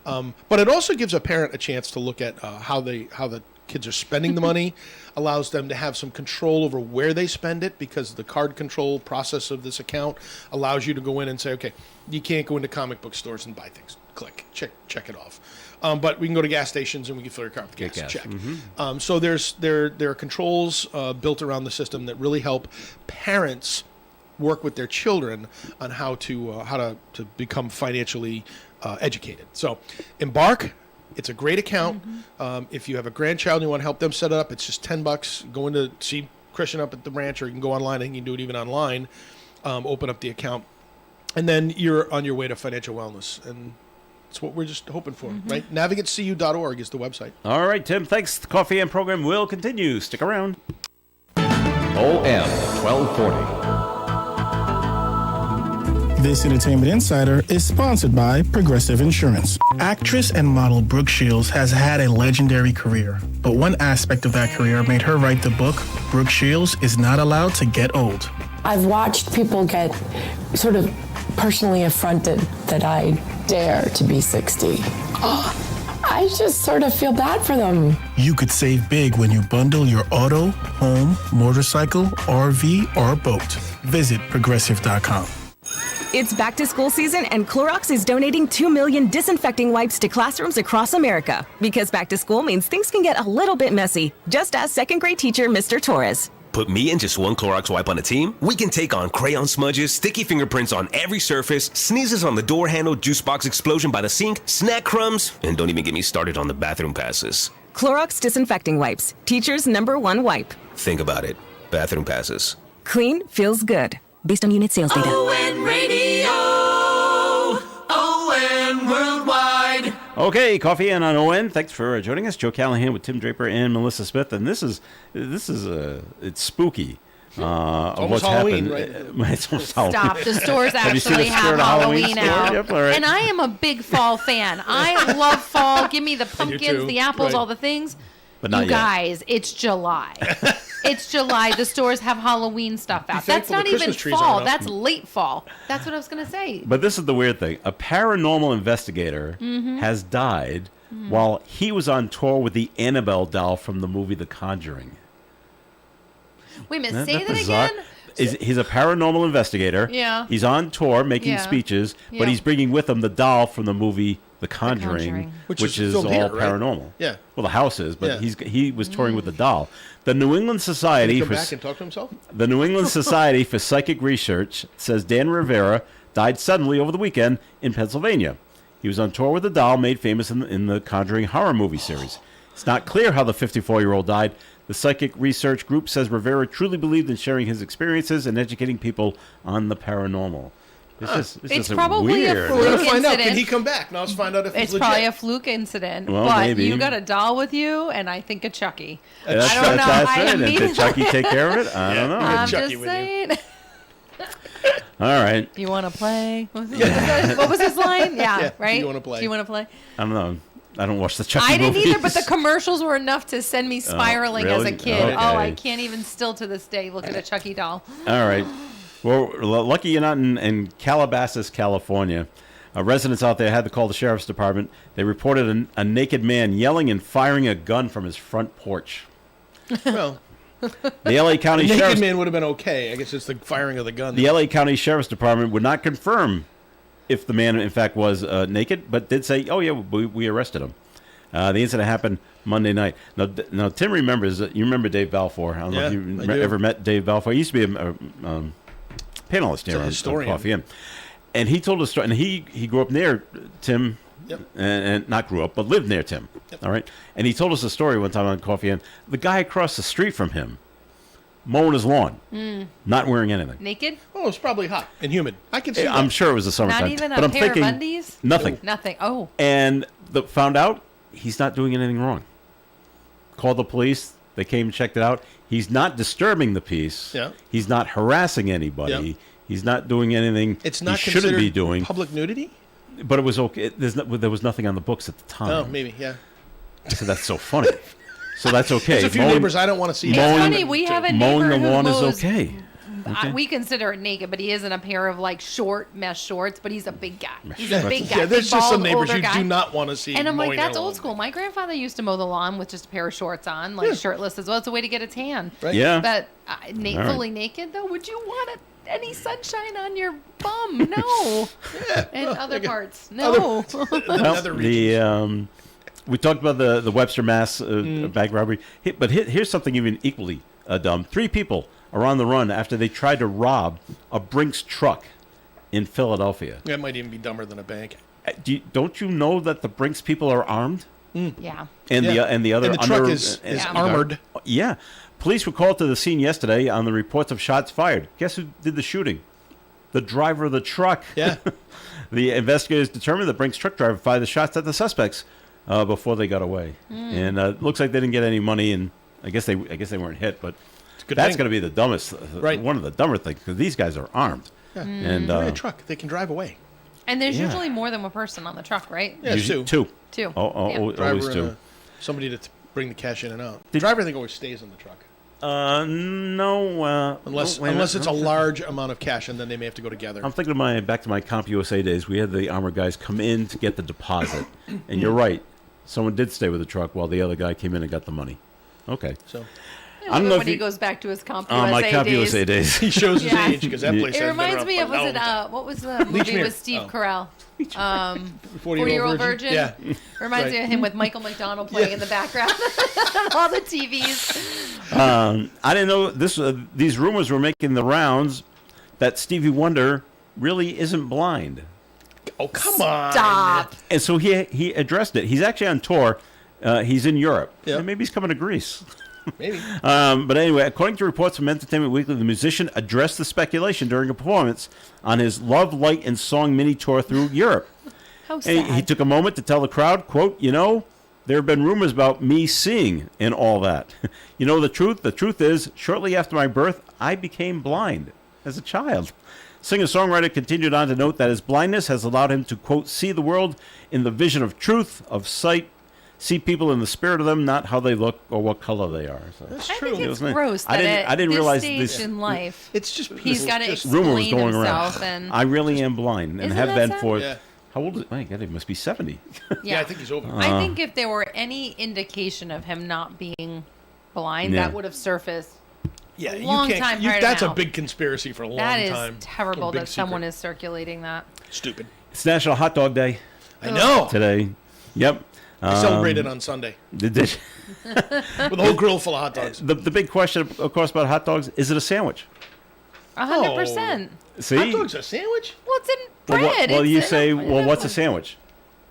But it also gives a parent a chance to look at how the kids are spending the money, allows them to have some control over where they spend it, because the card control process of this account allows you to go in and say, okay, you can't go into comic book stores and buy things. Click, check it off. But we can go to gas stations and we can fill your car with gas. gas. Check. So there are controls built around the system that really help parents work with their children on how to become financially educated. So Embark. It's a great account. If you have a grandchild and you want to help them set it up, it's just $10. Go in to see Christian up at the ranch, or you can go online. I think you can do it even online. Open up the account, and then you're on your way to financial wellness. And it's what we're just hoping for, right? NavigantCU.org is the website. All right, Tim, thanks. The Coffee and program will continue. Stick around. OM 1240. This Entertainment Insider is sponsored by Progressive Insurance. Actress and model Brooke Shields has had a legendary career, but one aspect of that career made her write the book, Brooke Shields is Not Allowed to Get Old. I've watched people get sort of personally affronted that I dare to be 60. I just sort of feel bad for them. You could save big when you bundle your auto, home, motorcycle, RV, or boat. Visit Progressive.com. It's back to school season, and Clorox is donating 2 million disinfecting wipes to classrooms across America. Because back to school means things can get a little bit messy, just ask second grade teacher Mr. Torres. Put me and just one Clorox wipe on a team, we can take on crayon smudges, sticky fingerprints on every surface, sneezes on the door handle, juice box explosion by the sink, snack crumbs, and don't even get me started on the bathroom passes. Clorox Disinfecting Wipes. Teacher's #1 wipe. Think about it. Bathroom passes. Clean feels good. Based on unit sales data. ON Radio. ON Worldwide. Okay, Coffee and on ON. Thanks for joining us. Joe Callahan with Tim Draper and Melissa Smith, and this is it's spooky. Almost what's Halloween, happened. right? It's almost Halloween. Stop. The stores Have you seen actually the have Spirit of Halloween store? out. Yep, all right. And I am a big fall fan. I love fall. Give me the pumpkins, too. the apples, Right. all the things. But not you yet. guys, it's July. It's July. The stores have Halloween stuff out. That's thankful not the even Christmas trees fall. aren't up. That's late fall. That's what I was going to say. But this is the weird thing. A paranormal investigator Mm-hmm. has died while he was on tour with the Annabelle doll from the movie The Conjuring. Wait a minute. Isn't Say that bizarre? again. He's a paranormal investigator. Yeah. He's on tour making Yeah. speeches, Yeah. but he's bringing with him the doll from the movie The Conjuring, Conjuring. which, Which is is all filmed here, right? paranormal. Yeah. Well, the house is, but Yeah. he was touring with the doll. The New England Did Society he come for back and talk to himself? The New England Society for Psychic Research says Dan Rivera died suddenly over the weekend in Pennsylvania. He was on tour with the doll made famous in the Conjuring horror movie series. It's not clear how the 54-year-old died. The Psychic Research Group says Rivera truly believed in sharing his experiences and educating people on the paranormal. This It's is probably a weird. fluke Let's find out. incident. Can he come back? Now let's find out if It's he's legit. probably a fluke incident, Well, but maybe. you got a doll with you, and I think a Chucky. That's, I don't know. That's I right. And mean, did Chucky take care of it? I don't know. I'm Chucky just with you. saying. All right. You want to play? What was his line? Yeah, Yeah, right. do you wanna play? Do you want to play? I don't know. I don't watch the Chucky I didn't movies. either, but the commercials were enough to send me spiraling as a really? kid. Okay. Oh, I can't even still to this day look at a Chucky doll. All right. Well, lucky you're not in Calabasas, California. Residents out there had to call the sheriff's department. They reported a naked man yelling and firing a gun from his front porch. Well, The LA County the naked Sheriff's man would have been okay. I guess it's the firing of the gun. The LA County Sheriff's Department would not confirm if the man, in fact, was naked, but did say, "Oh yeah, we arrested him." The incident happened Monday night. Now Tim remembers. You remember Dave Balfour? I don't know if Yeah, you I do. ever met Dave Balfour. He used to be a panelist here on historian. Coffee In. And he told a story, and he grew up near Tim, Yep. and not grew up, but lived near Tim. All right, and he told us a story one time on Coffee In. The guy across the street from him, mowing his lawn, not wearing anything. Naked? Oh, it's probably hot and humid. I can see that. I'm sure it was the summertime. Not even a but I'm pair thinking of undies? nothing. Nothing. Oh. And found out he's not doing anything wrong. Called the police. They came and checked it out. He's not disturbing the peace. Yeah. He's not harassing anybody. Yeah. He's not doing anything It's not he shouldn't be considered doing. public nudity? But it was okay. There was nothing on the books at the time. Oh, maybe, yeah. So that's so funny. So that's okay. There's a few neighbors I don't want to see. It's mowing- funny, we have a mowing neighbor the who lawn is mows- okay. Okay. We consider it naked, but he is in a pair of like short mesh shorts. But he's a big guy. He's Yeah, a big guy. yeah, there's big, just some bald, neighbors older you guy. do not want to see. And I'm like, mowing their that's old lawn. school. My grandfather used to mow the lawn with just a pair of shorts on, like shirtless as well. It's a way to get a tan. Right. Yeah. But right. fully naked though, would you want any sunshine on your bum? No. And other parts, no. Well, we talked about the Webster, Mass. Bag robbery, but here's something even equally dumb. 3 people are on the run after they tried to rob a Brinks truck in Philadelphia. That might even be dumber than a bank. Don't you know that the Brinks people are armed? Yeah. And the other And the truck under is Yeah. armored. Yeah. Police were called to the scene yesterday on the reports of shots fired. Guess who did the shooting? The driver of the truck. Yeah. The investigators determined the Brinks truck driver fired the shots at the suspects before they got away. And it looks like they didn't get any money, and I guess they weren't hit. But good that's thing. going to be the dumbest, Right. one of the dumber things, because these guys are armed. Yeah. And They're in a truck. They can drive away. And there's Yeah. usually more than one person on the truck, right? Yeah, usually two. Two. Oh, Yeah. always Driver and two. somebody to bring the cash in and out. The driver, I think, always stays in the truck. No. Unless wait a minute. it's a large amount of cash, and then they may have to go together. I'm thinking of back to my CompUSA days. We had the armor guys come in to get the deposit, and you're right. Someone did stay with the truck while the other guy came in and got the money. Okay. So I don't know when if he you, goes back to his Comp oh, my USA Comp days. USA days. He shows his Yeah. age because that place It has reminds been me around of, for a was it, long time. what was the movie Mirror. with Steve Oh. Carell? 40-Year-Old Virgin? Yeah. Reminds me Right. of him with Michael McDonald playing in the background on all the TVs. I didn't know this. These rumors were making the rounds that Stevie Wonder really isn't blind. Oh, come on. Stop. And so he addressed it. He's actually on tour. He's in Europe. Yep. And maybe he's coming to Greece. Maybe. But anyway, according to reports from Entertainment Weekly, the musician addressed the speculation during a performance on his Love, Light, and Song mini tour through Europe. How And sad. he took a moment to tell the crowd, quote, there have been rumors about me seeing and all that. You know the truth? The truth is, shortly after my birth, I became blind as a child. Singer-songwriter continued on to note that his blindness has allowed him to, quote, see the world in the vision of truth, of sight, see people in the spirit of them, not how they look or what color they are. So, That's I true. think it's It was gross nice. that I didn't this realize stage this in life, It's just he's got to rumor was explain going himself. around. And I really am blind and Isn't have that been sad? for. Yeah. How old is? My God, he must be 70. Yeah, I think he's over. I think if there were any indication of him not being blind, Yeah. that would have surfaced. Yeah, a long time prior to That's a now. big conspiracy for a long That is time. terrible A big that someone secret. is circulating that. Stupid. It's National Hot Dog Day I know. today. Yep. I celebrated on Sunday Did with a whole grill full of hot dogs. the big question, of course, about hot dogs: is it a sandwich? 100%. See, Hot dogs a sandwich? Well, it's in Well, bread. well, It's you in say, a- well, what's a sandwich?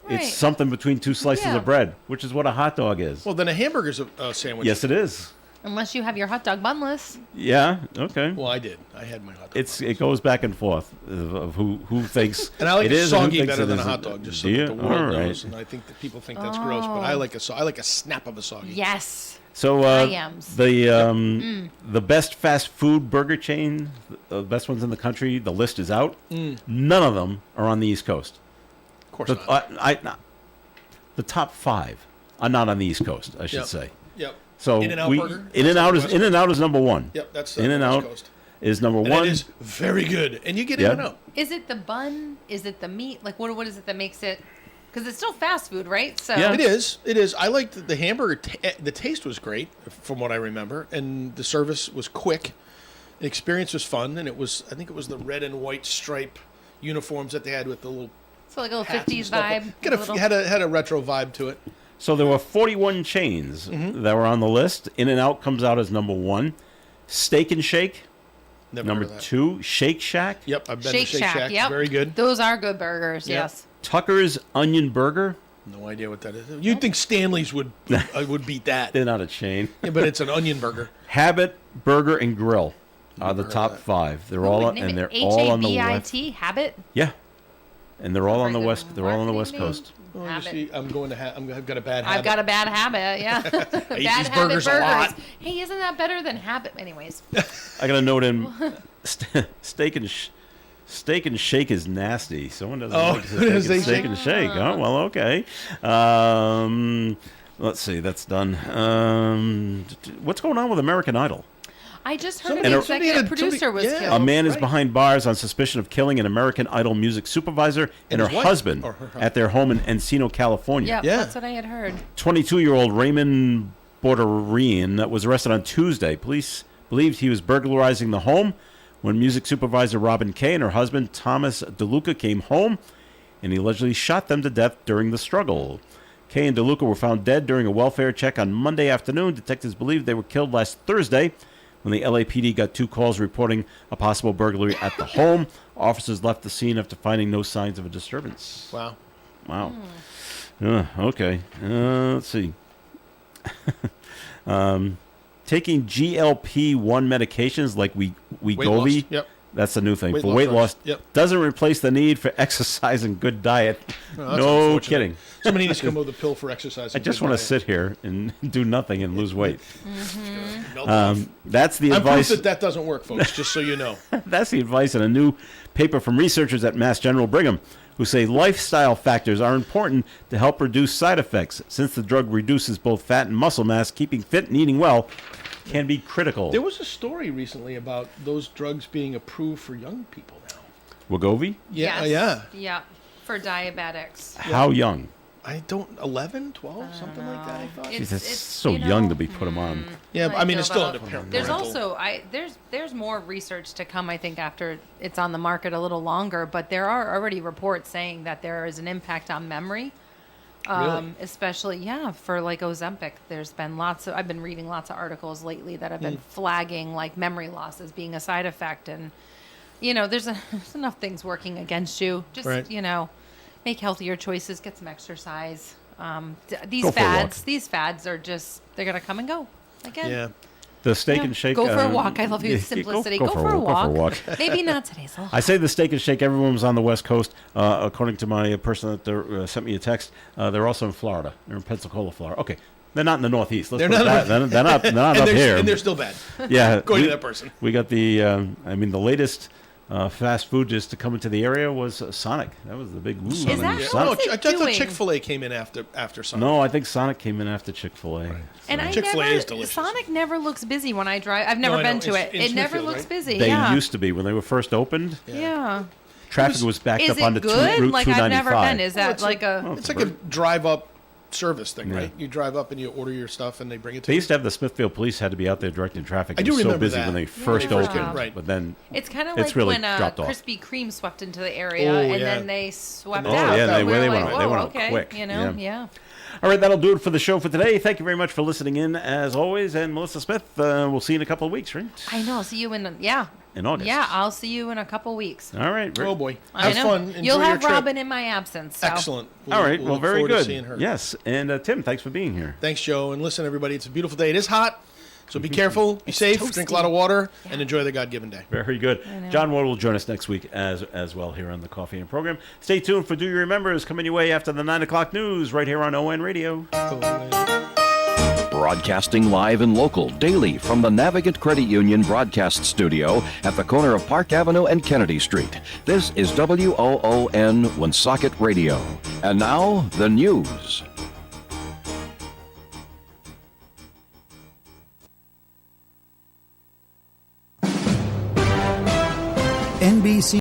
Right. It's something between two slices Yeah. of bread, which is what a hot dog is. Well, then a hamburger's a sandwich. Yes, it is. Unless you have your hot dog bunless. Yeah. Okay. Well, I did. I had my hot dog. It goes back and forth of who thinks And I like it a is and who soggy thinks better it than a isn't. hot dog, just so Do that you? the world All right. knows. And I think that people think that's gross, but I like a snap of a soggy. Yes. So Yams. the best fast food burger chain, the best ones in the country, the list is out. None of them are on the East Coast. Of course The, not. the top 5 are not on the East Coast, I should Yep. say. Yep. So In-N-Out burger? In-N-Out is West In-N-Out is number 1. Yep, that's In-N-Out West Coast. is number And 1. it is very good. And you get Yeah. in and out. Is it the bun? Is it the meat? Like, what is it that makes it? Because it's still fast food, right? So Yeah. It is. It is. I liked the hamburger. The taste was great, from what I remember, and the service was quick. The experience was fun, and it was. I think it was the red and white stripe uniforms that they had with the little So like a little hats and 50s stuff. vibe. Had a retro vibe to it. So there were 41 chains that were on the list. In-N-Out comes out as number 1. Steak and Shake, Never number heard of that. 2. Shake Shack. Yep, I've been Shake to Shake Shack. Yep. Very good. Those are good burgers. Yep. Yes. Tucker's Onion Burger. No idea what that is. You'd think Stanley's would beat that. They're not a chain. Yeah, but it's an onion burger. Habit Burger and Grill are the heard of top that. 5. They're Ooh, all name and it they're all on the west. Habit. Habit. Yeah, and they're all on the Very good west. They're all on the west marketing coast. Oh, you Habit. see, I'm going to. I've got a bad habit. I've got a bad habit. Yeah. bad these habit burgers a lot. Hey, isn't that better than habit? Anyways. I got a note in. Steak and Shake is nasty. Someone doesn't Oh, like the they steak shake? and shake. Oh well, okay. Let's see. That's done. What's going on with American Idol? I just heard Somebody- an somebody executive had- producer somebody- was yeah. killed. A man is right. behind bars on suspicion of killing an American Idol music supervisor and her his wife, husband or her husband. at their home in Encino, California. Yeah, Yeah. that's what I had heard. 22-year-old Raymond Borderine was arrested on Tuesday. Police believed he was burglarizing the home when music supervisor Robin Kay and her husband Thomas DeLuca came home, and he allegedly shot them to death during the struggle. Kay and DeLuca were found dead during a welfare check on Monday afternoon. Detectives believe they were killed last Thursday when the LAPD got 2 calls reporting a possible burglary at the home. Officers left the scene after finding no signs of a disturbance. Wow. Wow. Okay. Let's see. Taking GLP-1 medications like Wegovy. loss. Yep. That's the new thing. Weight For loss weight drugs. loss, Yep. doesn't replace the need for exercise and good diet. Oh, that's No unfortunate. kidding. Somebody needs to come up with a pill for exercise. I just want to sit here and do nothing and lose weight. Melt off. That's the I'm proof advice. that doesn't work, folks. Just so you know. That's the advice in a new paper from researchers at Mass General Brigham, who say lifestyle factors are important to help reduce side effects. Since the drug reduces both fat and muscle mass, keeping fit and eating well can be critical. There was a story recently about those drugs being approved for young people now. Wegovy? Yeah, Yes. yeah. Yeah. For diabetics. How young? I don't 11, 12, something like that. I thought. Jeez, that's so young to be put them on. Yeah, I mean, it's still under There's also there's more research to come. I think after it's on the market a little longer, but there are already reports saying that there is an impact on memory. Really? Especially, for like Ozempic. There's been I've been reading lots of articles lately that have been flagging like memory loss as being a side effect. And, there's enough things working against you. Just, make healthier choices, get some exercise. These fads are just, they're going to come and go again. Yeah. The steak and shake. Go for a walk. I love your simplicity. Go for a walk. Maybe not today. So I say the steak and shake. Everyone was on the West Coast. According to my person that sent me a text, they're also in Florida. They're in Pensacola, Florida. Okay, they're not in the Northeast. They're not up here. And they're still bad. Yeah, according to that person. We got the. The latest. Fast food just to come into the area was Sonic. That was the big woo. Is that I thought Chick-fil-A came in after Sonic. No, I think Sonic came in after Chick-fil-A. Right. And Chick-fil-A is delicious. Sonic never looks busy when I drive. I've never been to it. It never looks busy. They used to be when they were first opened. Yeah. Traffic was backed up on the Route 295. I've never been. Is that it's like a drive-up service thing, right? You drive up and you order your stuff and they bring it to you. They used to have the Smithfield Police had to be out there directing traffic. I do remember so busy that. when they first opened, right? But then it's kind of like really when Krispy Kreme swept into the area and then they swept out. Yeah, they went okay, quick. Yeah. All right, that'll do it for the show for today. Thank you very much for listening in, as always. And Melissa Smith, we'll see you in a couple of weeks, right? I know. See you in August. Yeah, I'll see you in a couple weeks. All right. Oh boy, have fun. Enjoy You'll have your Robin in my absence. So. Excellent. All right. We'll very look forward good. to seeing her. Yes, and Tim, thanks for being here. Thanks, Joe. And listen, everybody, it's a beautiful day. It is hot. So be careful, be safe, drink a lot of water, and enjoy the God-given day. Very good. John Ward will join us next week as well here on the Coffee and Program. Stay tuned for Do You Remember is coming your way after the 9 o'clock news right here on ON Radio. Broadcasting live and local daily from the Navigant Credit Union broadcast studio at the corner of Park Avenue and Kennedy Street. This is WOON Woonsocket Radio. And now, the news. NBC